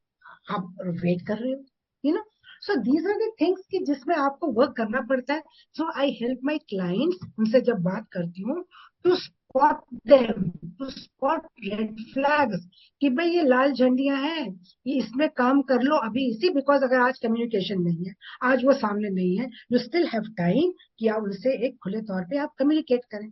आप वेट कर रहे हो, you know. So these are the things कि जिसमें आपको वर्क करना पड़ता है। So I help my clients, उनसे जब बात करती हूँ, to spot them, to spot red flags, कि भाई ये लाल झंडियां हैं, ये इसमें काम कर लो अभी इसी, बिकॉज अगर आज कम्युनिकेशन नहीं है, आज वो सामने नहीं है, यू स्टिल हैव टाइम कि आप उनसे एक खुले तौर पे आप कम्युनिकेट करें।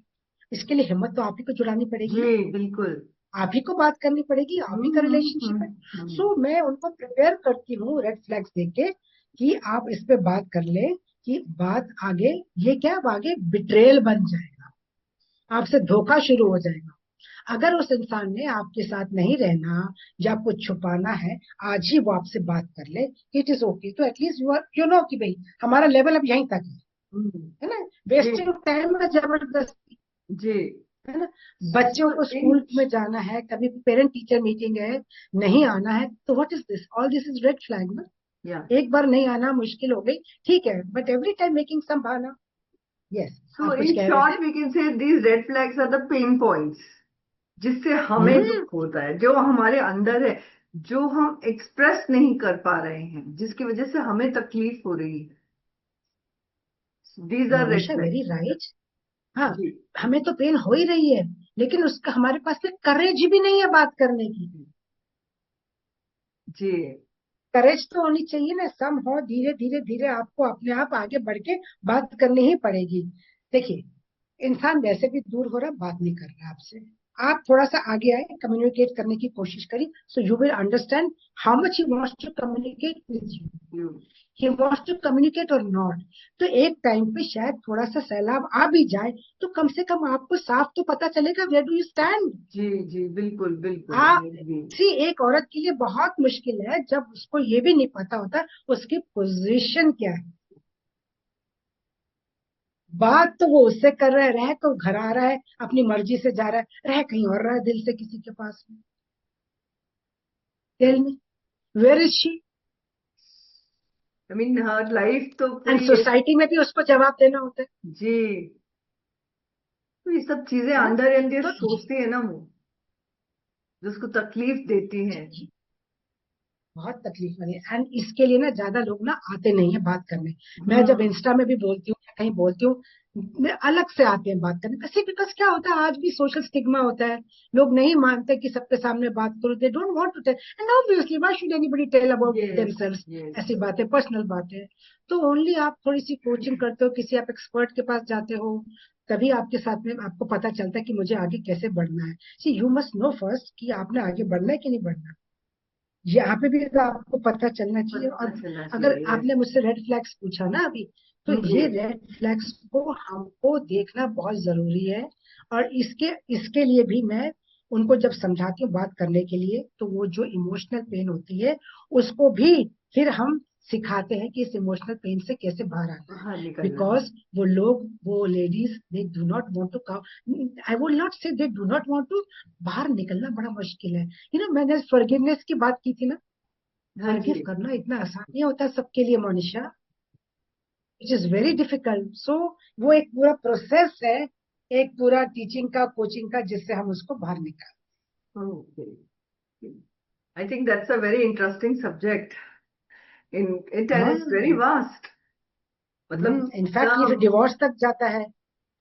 इसके लिए हिम्मत तो आप ही को जुटानी पड़ेगी ना, जी बिल्कुल। आप ही को बात करनी पड़ेगी, आप ही का रिलेशनशिप है। सो मैं उनको प्रिपेयर करती हूँ रेड फ्लैग्स देख के, कि आप इस पे बात कर ले, कि बात आगे, ये क्या, अब आगे बिट्रेल बन जाएगा, आपसे धोखा शुरू हो जाएगा। अगर उस इंसान ने आपके साथ नहीं रहना या कुछ छुपाना है, आज ही वो आपसे बात कर ले, इट इज ओके, तो at least you are, you know कि भाई हमारा लेवल अब यहीं तक है ना, जी वेस्टिंग टाइम में जबरदस्ती, जी। है ना। बच्चों को स्कूल में जाना है, कभी पेरेंट टीचर मीटिंग है, नहीं आना है, तो what is this, all this is red flag ना। या एक बार नहीं आना मुश्किल हो गई, ठीक है, but every time making some बहाना। यस, सो आप कुछ इन कह रहे थे। Short we can say these red flags are the pain points, जिससे हमें हम्म, दुख होता है, जो हमारे अंदर है, जो हम एक्सप्रेस नहीं कर पा रहे हैं, जिसकी वजह से हमें तकलीफ हो रही है। These are red Monisha very flags. Right. हाँ, जी हमें तो पेन हो ही रही है, लेकिन उसका हमारे पास में करेज भी नहीं है बात करने की। जी। करेज तो होनी चाहिए ना, सम हो, धीरे धीरे धीरे आपको अपने आप आगे बढ़ के बात करनी ही पड़ेगी। देखिए, इंसान वैसे भी दूर हो रहा, बात नहीं कर रहा आपसे, आप थोड़ा सा आगे आए, कम्युनिकेट करने की कोशिश करी, so you will understand how much he wants to communicate with you, you. He wants to communicate or not. तो एक टाइम पे शायद थोड़ा सा सैलाब आ भी जाए, तो कम से कम आपको साफ तो पता चलेगा वेयर डू यू स्टैंड। जी जी बिल्कुल बिल्कुल आप I agree। सी, एक औरत के लिए बहुत मुश्किल है जब उसको ये भी नहीं पता होता उसकी पोजीशन क्या है। बात तो वो उससे कर रहा है, रह तो घर आ रहा है, अपनी मर्जी से जा रहा है, रह कहीं और रहा है दिल से किसी के पास में। Tell me, where is she? I mean her life तो एंड पूरी सोसाइटी में भी उसको जवाब देना होता जी। तो ये सब चीजें है ना। अंदर अंदर तो सोचती है ना वो, जो उसको तकलीफ देती है। बहुत तकलीफ वाली है, एंड इसके लिए ना ज्यादा लोग ना आते नहीं है बात करने। मैं जब हम्म। इंस्टा में भी बोलती हूँ या कहीं बोलती हूँ, मैं अलग से आते हैं बात करने, कैसे, बिकॉज क्या होता है, आज भी सोशल स्टिग्मा होता है, लोग नहीं मानते कि सबके सामने बात करो, they don't want to tell, and obviously why should anybody tell about yes themselves, yes. ऐसी बातें, पर्सनल बातें। तो ओनली आप थोड़ी सी कोचिंग करते हो, किसी आप एक्सपर्ट के पास जाते हो, तभी आपके साथ में आपको पता चलता है कि मुझे आगे कैसे बढ़ना है। सी, यू मस्ट नो फर्स्ट कि आपने आगे बढ़ना है कि नहीं बढ़ना, यहाँ पे भी तो आपको पता चलना चाहिए। पता और चलना अगर चाहिए। आपने मुझसे रेड फ्लैग्स पूछा ना अभी, तो जी ये रेड फ्लैग्स को हमको देखना बहुत जरूरी है। और इसके इसके लिए भी मैं उनको जब समझाती हूँ बात करने के लिए, तो वो जो इमोशनल पेन होती है उसको भी फिर हम सिखाते हैं कि इस इमोशनल पेन से कैसे बाहर आना है। बाहर निकलना है। बिकॉज वो लोग, वो ladies, they do not want to come, I would not say they do not want to, बाहर निकलना बड़ा मुश्किल है। यू नो, मैंने फॉरगिवनेस की बात की थी ना, हाँ फॉरगिव जी। करना इतना आसान नहीं होता सबके लिए Monisha, it is very difficult. So वो एक पूरा प्रोसेस है, एक पूरा टीचिंग का, कोचिंग का, जिससे हम उसको बाहर निकाल। Okay. I think that's a very interesting subject. It and it's very हाँ, vast. मतलब इनफैक्ट ये इतना तो डिवोर्स तक जाता है।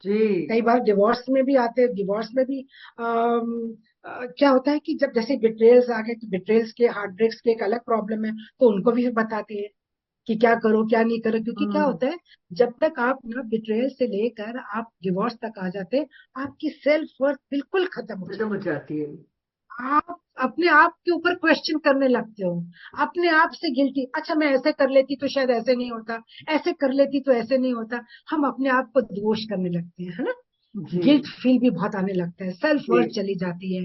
जी कई बार डिवोर्स में भी आते हैं, डिवोर्स में भी क्या होता है कि जब जैसे बिट्रेल्स आ गए, तो बिट्रेल्स के, हार्ट ब्रेक्स के एक अलग प्रॉब्लम है, तो उनको भी बताते हैं कि क्या करो क्या नहीं करो। क्योंकि क्या हम्म होता है, जब तक आप ना बिट्रेयल से लेकर आप डिवोर्स तक आ जाते हैं, आपकी सेल्फ वर्थ बिल्कुल खत्म हो खत्म जाती हो जाती है। है। आप अपने आप के ऊपर क्वेश्चन करने लगते हो, अपने आप से गिल्टी, अच्छा मैं ऐसे कर लेती तो शायद ऐसे नहीं होता, ऐसे कर लेती तो ऐसे नहीं होता। हम अपने आप को दोष करने लगते हैं, है ना। जी गिल्ट फील भी बहुत आने लगता है, सेल्फ वर्थ जी चली जाती है,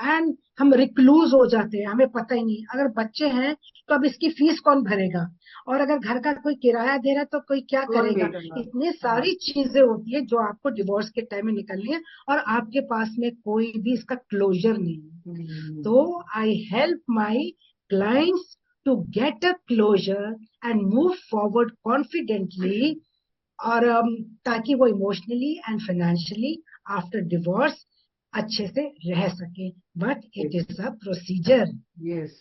एंड हम रिक्लूज हो जाते हैं, हमें पता ही नहीं। अगर बच्चे हैं तो अब इसकी फीस कौन भरेगा, और अगर घर का कोई किराया दे रहा है तो कोई क्या कौन करेगा। देगा। इतनी हाँ सारी चीजें होती है जो आपको डिवोर्स के टाइम में निकलनी है, और आपके पास में कोई भी इसका क्लोजर नहीं है। हम्म, So I help my clients to get a closure and move forward confidently, और ताकि वो emotionally and financially after divorce अच्छे से रह सके। But it is a procedure, yes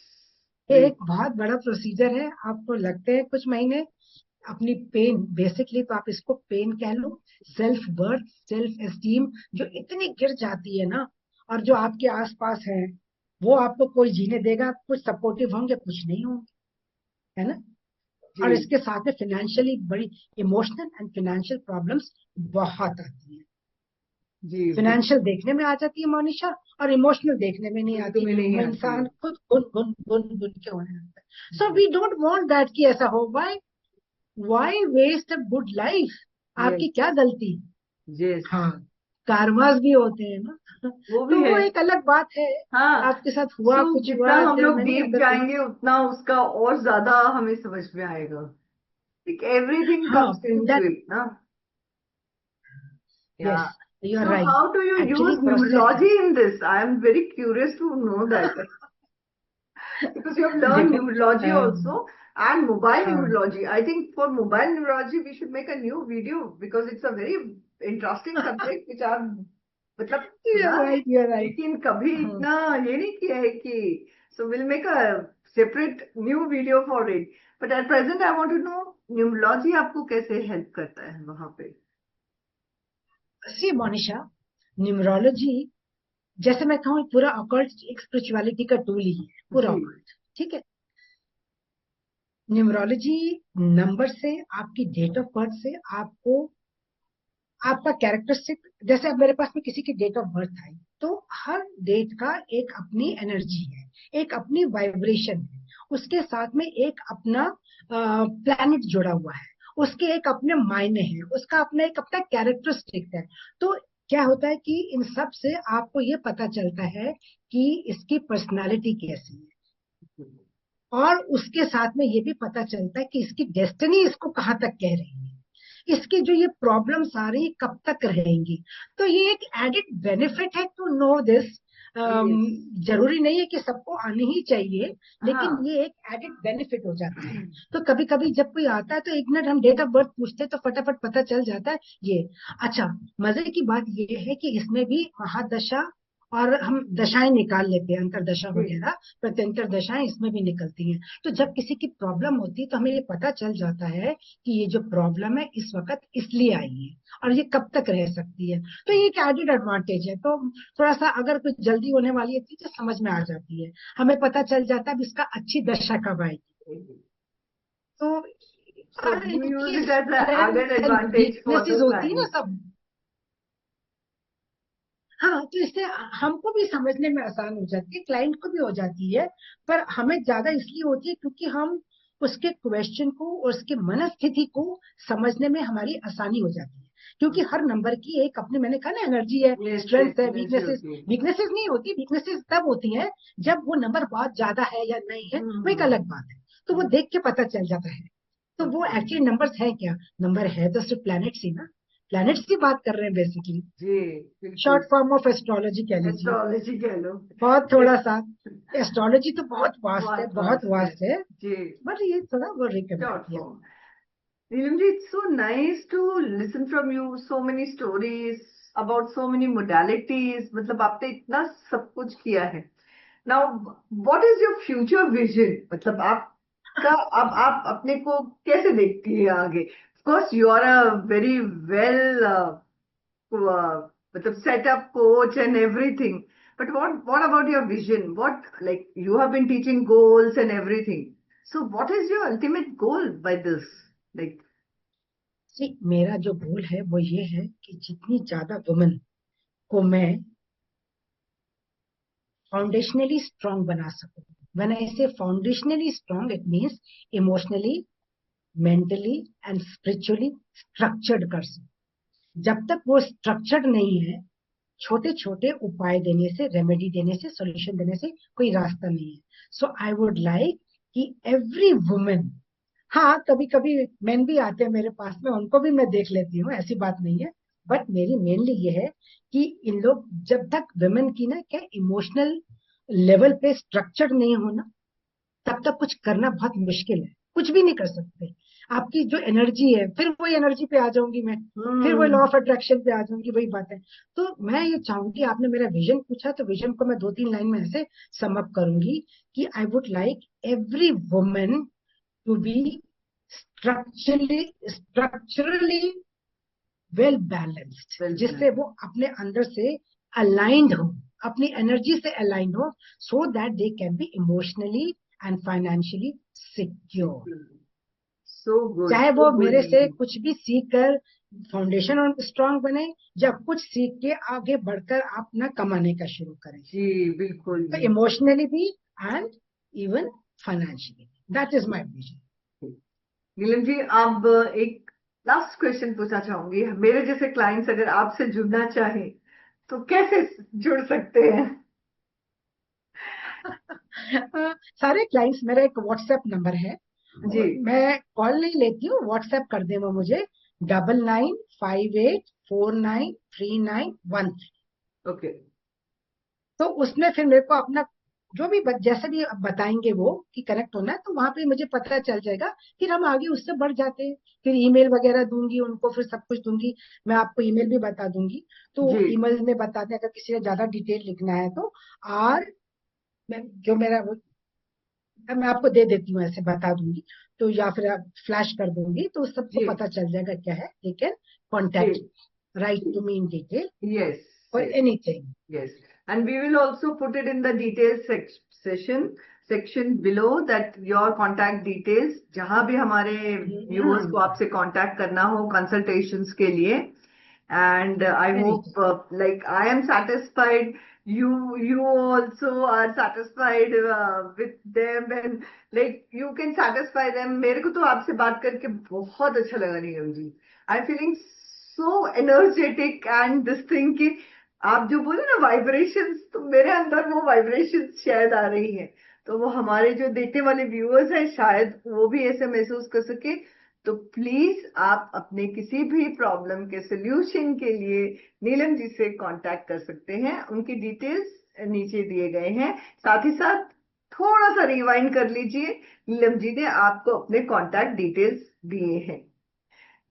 एक बहुत बड़ा प्रोसीजर है। आपको लगते हैं कुछ महीने, अपनी पेन, बेसिकली तो आप इसको पेन कह लो, सेल्फ वर्थ, सेल्फ एस्टीम जो इतनी गिर जाती है ना, और जो आपके आसपास है वो आपको कोई जीने देगा, कुछ सपोर्टिव होंगे कुछ नहीं होंगे, है ना। जी और इसके साथ में फाइनेंशियली बड़ी इमोशनल एंड फाइनेंशियल प्रॉब्लम्स बहुत आती है। जी फाइनेंशियल देखने में आ जाती है मोनिशा, और इमोशनल देखने में नहीं बिल्कुल आती। भी नहीं वो आती है। इंसान खुद गुन गुन गुन गुन के होने लगता है। So we don't want that कि ऐसा हो। Why waste a good life, yes आपकी क्या गलती। यस हाँ, कार्मास भी होते हैं ना। वो भी तो है। वो एक अलग बात है, हाँ आपके साथ हुआ सो कुछ जितना हुआ, हम देयर लोग मेनी डीप अदर थिंग्स। जाएंगे उतना उसका और ज्यादा हमें समझ में आएगा। एवरीथिंग हाँ, कम्स इनटू दैट, इट ना। Yes, Yeah. You are So right. how do you actually use process है। numerology in this? I am very curious to know that because you have learned देखो, numerology also and mobile हाँ, numerology. I think for mobile numerology we should make a new video because it's a very interesting subject which I've मतलब you सुना are है right, you are right. लेकिन कभी हाँ, इतना ये नहीं किया है कि so we'll make a separate new video for it. But at present I want to know numerology आपको कैसे हेल्प करता है वहां पे। सी मोनिशा, न्यूमरोलॉजी, जैसे मैं कहूँ, पूरा ऑकल्ट एक स्पिरिचुअलिटी का टूल ही है, पूरा जी ऑकल्ट, ठीक है। न्यूमरोलॉजी नंबर से, आपकी डेट ऑफ बर्थ से आपको आपका कैरेक्टरिस्टिक, जैसे अब मेरे पास में किसी की डेट ऑफ बर्थ आई, तो हर डेट का एक अपनी एनर्जी है, एक अपनी वाइब्रेशन है, उसके साथ में एक अपना प्लैनेट जुड़ा हुआ है, उसके एक अपने मायने हैं, उसका अपना एक अपना कैरेक्टरिस्टिक है। तो क्या होता है कि इन सब से आपको ये पता चलता है कि इसकी पर्सनालिटी कैसी है, और उसके साथ में ये भी पता चलता है कि इसकी डेस्टिनी इसको कहाँ तक कह रही है, इसकी जो ये प्रॉब्लम्स आ रही है कब तक रहेंगी। तो ये एक एडिड बेनिफिट है टू नो दिस। यस जरूरी नहीं है कि सबको आनी ही चाहिए, लेकिन हाँ ये एक एडिड बेनिफिट हो जाता है। तो कभी कभी जब कोई आता है तो एक मिनट हम डेट ऑफ बर्थ पूछते हैं तो फटाफट पता चल जाता है ये। अच्छा, मजे की बात ये है कि इसमें भी महादशा, और हम दशाएं निकाल लेते हैं, अंतरदशा जी वगैरह, प्रत्यंतर दशाएं इसमें भी निकलती हैं। तो जब किसी की प्रॉब्लम होती है तो हमें ये पता चल जाता है कि ये जो प्रॉब्लम है इस वक्त इसलिए आई है, और ये कब तक रह सकती है। तो ये एक एडेड एडवांटेज है। तो थोड़ा सा अगर कुछ जल्दी होने वाली है चीजें समझ में आ जाती है, हमें पता चल जाता है अब इसका अच्छी दशा कब आएगी। तो So हाँ, you use इनकी it as an added strength and advantage for weaknesses the होती है ना client. सब। हाँ, तो इससे हमको भी समझने में आसान हो जाती है, क्लाइंट को भी हो जाती है। पर हमें ज्यादा इसलिए होती है क्योंकि हम उसके क्वेश्चन को और उसके मनस्थिति को समझने में हमारी आसानी हो जाती है। क्योंकि हर नंबर की एक अपनी, मैंने कहा ना, एनर्जी है, Yes, yes, स्ट्रेंथ है, energy वीकनेसेस। होती है। वीकनेसेस नहीं होती, वीकनेसेस तब होती है जब वो नंबर बहुत ज्यादा है या नहीं है, वो एक हम्म अलग बात है। तो वो देख के पता चल जाता है। तो वो okay. एक्चुअली नंबर्स है क्या, नंबर है तो सिर्फ प्लैनेट्स ही ना, प्लैनेट्स की बात कर रहे हैं बेसिकली। जी शॉर्ट बिल्कुल फॉर्म ऑफ एस्ट्रोलॉजी कह लीजिए। एस्ट्रोलॉजी कह लो। बहुत Yes, थोड़ा सा, एस्ट्रोलॉजी तो बहुत वास्ट है, बहुत बहुत वास्ट है वास्ट है। जी बट ये थोड़ा वो शॉर्ट रिकमेंड किया। Form. Neelam ji, it's so nice to listen from you. So many stories about so many modalities. मतलब आपने इतना सब कुछ किया है. Now, what is your future vision? मतलब आपका अब आप अपने को कैसे देखती है आगे? Of course, you are a very well मतलब setup coach and everything. But what about your vision? What, like, you have been teaching goals and everything. So what is your ultimate goal by this? Like, सी मेरा जो गोल है वो ये है कि जितनी ज्यादा वुमेन को मैं फाउंडेशनली स्ट्रांग बना सकूं. व्हेन आई से foundationally strong, it means emotionally, mentally and spiritually structured कर सकूं. जब तक वो स्ट्रक्चर्ड नहीं है, छोटे छोटे उपाय देने से, रेमेडी देने से, सॉल्यूशन देने से कोई रास्ता नहीं है. सो आई वुड लाइक कि एवरी वुमेन, हाँ कभी कभी मेन भी आते हैं मेरे पास में, उनको भी मैं देख लेती हूँ, ऐसी बात नहीं है. बट मेरी मेनली ये है कि इन लोग, जब तक वुमेन की ना क्या इमोशनल लेवल पे स्ट्रक्चर नहीं होना, तब तक कुछ करना बहुत मुश्किल है. कुछ भी नहीं कर सकते. आपकी जो एनर्जी है, फिर वही एनर्जी पे आ जाऊंगी मैं, फिर वही लॉ hmm, ऑफ अट्रैक्शन पे आ जाऊंगी, वही बात है. तो मैं ये चाहूंगी, आपने मेरा विजन पूछा तो विजन को मैं 2-3 लाइन में ऐसे सम अप करूंगी कि I would like every women to be structurally well balanced, well जिससे done. वो अपने अंदर से अलाइंड हो, अपनी एनर्जी से अलाइंड हो, so that they can be emotionally and financially secure. चाहे So वो good, मेरे से Neelam. कुछ भी सीख कर फाउंडेशन और स्ट्रांग बने, या कुछ सीख के आगे बढ़कर अपना कमाने का शुरू करें. जी बिल्कुल तो जी. इमोशनली भी and even financially, that is my vision. Neelam ji, अब एक लास्ट क्वेश्चन पूछना चाहूंगी. मेरे जैसे क्लाइंट्स अगर आपसे जुड़ना चाहें तो कैसे जुड़ सकते हैं? सारे क्लाइंट्स, मेरा एक व्हाट्सएप नंबर है, जी. मैं कॉल नहीं लेती हूँ, व्हाट्सएप कर दे वो मुझे, 9958493913. ओके. तो उसमें फिर मेरे को अपना जो भी जैसे भी बताएंगे वो कि कनेक्ट होना है, तो वहां पे मुझे पता चल जाएगा, फिर हम आगे उससे बढ़ जाते हैं. फिर ईमेल वगैरह दूंगी उनको, फिर सब कुछ दूंगी. मैं आपको ईमेल भी बता दूंगी. तो जी. ईमेल में बताते हैं, अगर किसी ने ज्यादा डिटेल लिखना है तो, और जो मेरा मैं आपको दे देती हूँ, ऐसे बता दूंगी. तो या फिर आप फ्लैश कर दूंगी, तो सबको जी. पता चल जाएगा क्या है. दे कैन जी. Contact, write to me in detail yes. For yes. Anything. Yes, and we will also put it in the details section below, that your contact details, जहां भी हमारे viewers को आपसे contact करना हो consultations के लिए. And I hope, anything. like, I am satisfied, you also are satisfied with them, and like you can satisfy them. मेरे को तो आपसे बात करके बहुत अच्छा लगा Neelam ji. I'm feeling so energetic, and this thing कि आप जो बोले ना वाइब्रेशंस, तो मेरे अंदर वो वाइब्रेशंस शायद आ रही हैं. तो वो हमारे जो देखने वाले व्यूअर्स हैं, शायद वो भी ऐसे महसूस कर सके. तो प्लीज आप अपने किसी भी प्रॉब्लम के सोल्यूशन के लिए नीलम जी से कांटेक्ट कर सकते हैं. उनकी डिटेल्स नीचे दिए गए हैं. साथ ही साथ थोड़ा सा रिवाइंड कर लीजिए, नीलम जी ने आपको अपने कांटेक्ट डिटेल्स दिए हैं.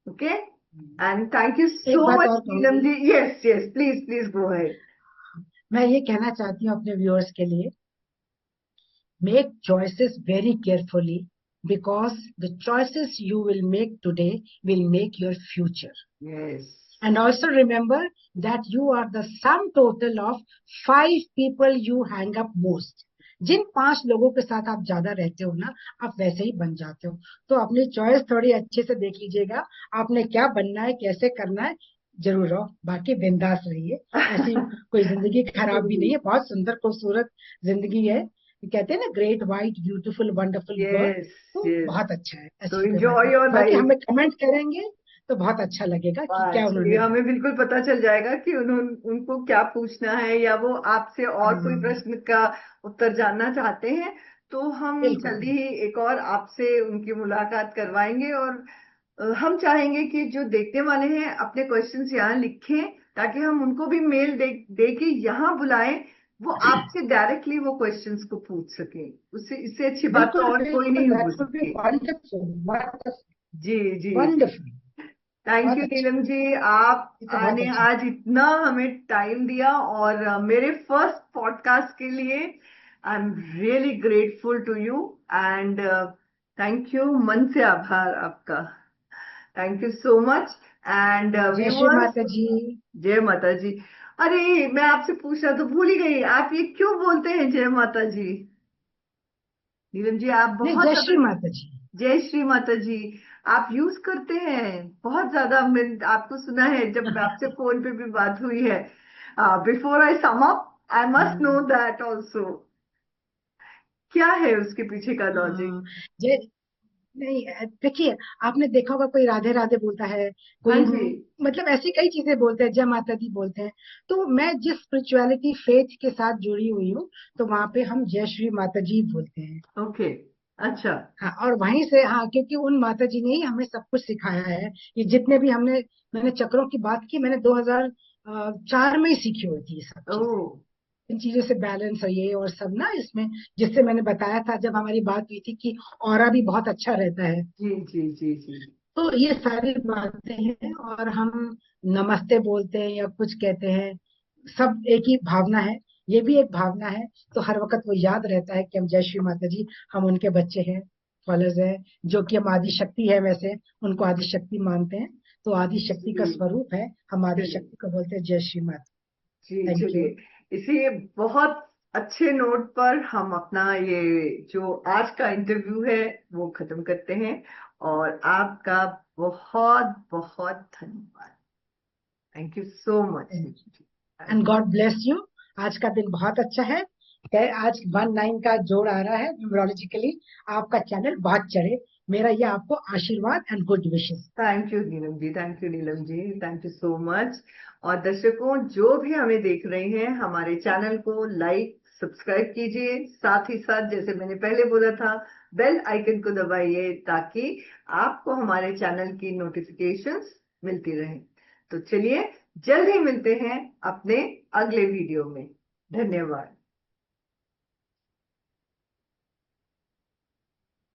ओके. एंड थैंक यू एक सो बात मच और नीलम कहूंगी, जी. Yes yes, please please go ahead. मैं ये कहना चाहती हूँ अपने व्यूअर्स के लिए, make choices very carefully, because the choices you will make today will make your future. Yes. And also remember that you are the sum total of 5 people you hang up most. जिन 5 लोगों के साथ आप ज्यादा रहते हो ना, आप वैसे ही बन जाते हो. तो अपनी चॉइस थोड़ी अच्छे से देख लीजिएगा, आपने क्या बनना है, कैसे करना है. जरूर रहो, बाकी बिंदास रहिए. ऐसी कोई जिंदगी खराब भी नहीं है, बहुत सुंदर खूबसूरत जिंदगी है. कहते हैं ना, great white beautiful wonderful world. Yes. तो यस. बहुत अच्छा है, तो ऐसी कोई बात एंजॉय नहीं. योर बाकी लाइफ. हमें कमेंट करेंगे तो बहुत अच्छा लगेगा कि क्या एक्चुअली उन्होंने हमें बोला. बिल्कुल पता चल जाएगा कि उनको क्या पूछना है, या वो आपसे और कोई हाँ, प्रश्न का उत्तर जानना चाहते हैं. तो हम बिल्कुल जल्दी बिल्कुल. ही एक और आपसे उनकी मुलाकात करवाएंगे. और हम चाहेंगे कि जो देखने वाले हैं अपने क्वेश्चंस यहाँ लिखें, ताकि हम उनको भी मेल दे के यहाँ बुलाएं. वो आपसे डायरेक्टली वो क्वेश्चंस को पूछ सकें. उससे इससे अच्छी बात तो बिल्कुल और कोई बिल्कुल, नहीं हो दैट वुड बी सकती. वंडरफुल. जी जी। वंडरफुल। थैंक बहुत यू अच्छा, नीलम जी, आप ये तो बहुत आने अच्छा। आज इतना हमें टाइम दिया, और मेरे फर्स्ट पॉडकास्ट के लिए I am really grateful to you, and thank you, मन से आभार आपका। Thank you so much. And जय श्री व्यूअर्स, माता जी। जय माता जी। अरे मैं आपसे पूछना तो भूल ही गई, आप ये क्यों बोलते हैं जय माता जी? नीलम जी आप नहीं, बहुत जय ज्यादा, श्री माता जी। जय श्री माता जी आप यूज करते हैं बहुत ज्यादा। मैं आपको सुना है जब आपसे फोन पे भी बात हुई है। Before I sum up, I must know हाँ, दैट ऑल्सो, क्या है उसके पीछे का लॉजिक? हाँ, जय, नहीं, देखिए, आपने देखा होगा कोई राधे राधे बोलता है, हाँ कोई जी। मतलब ऐसी कई चीजें बोलते हैं, जय माता दी बोलते हैं। तो मैं जिस स्पिरिचुअलिटी फेथ के साथ जुड़ी हुई हूँ, तो वहां पे हम जय श्री माता जी बोलते हैं। ओके। अच्छा। हाँ, और वहीं से, हाँ, क्योंकि उन माता जी ने ही हमें सब कुछ सिखाया है। ये जितने भी मैंने चक्रों की बात की, मैंने 2004 में ही सीखी हुई थी ये सब ओ। चीजें। इन चीजों से बैलेंस है ये और सब ना इसमें, जिससे मैंने बताया था जब हमारी बात हुई थी कि ऑरा भी बहुत अच्छा रहता है। जी जी जी जी। तो ये सारी बातें हैं, और हम नमस्ते बोलते हैं या कुछ कहते हैं, सब एक ही भावना है। ये भी एक भावना है। तो हर वक्त वो याद रहता है कि हम जय श्री माता जी, हम उनके बच्चे हैं, फॉलोअर्स हैं, जो कि हम आदि शक्ति है, वैसे उनको आदि शक्ति मानते हैं। तो आदि शक्ति का जी। स्वरूप है, हम आदि चलिए। शक्ति को बोलते हैं जय श्री माता। जी थैंक चलिए, यू। इसी बहुत अच्छे नोट पर हम अपना ये जो आज का इंटरव्यू है वो खत्म करते हैं, और आपका बहुत बहुत धन्यवाद। Thank you so much. And God bless you. आज का दिन बहुत अच्छा है। आज 19 का जोड़ आ रहा है न्यूमरोलॉजिकली। आपका चैनल बहुत चढ़े, मेरा ये आपको आशीर्वाद and good wishes. Thank you Neelam ji, thank you Neelam ji, thank you so much. और दर्शकों जो भी हमें देख रहे हैं, हमारे चैनल को लाइक सब्सक्राइब कीजिए, साथ ही साथ जैसे मैंने पहले बोला था, बेल आइकन को दबाइए ताकि आपको हमारे चैनल की नोटिफिकेशंस मिलती रहे। तो चलिए, जल्द ही मिलते हैं अपने अगले वीडियो में। धन्यवाद।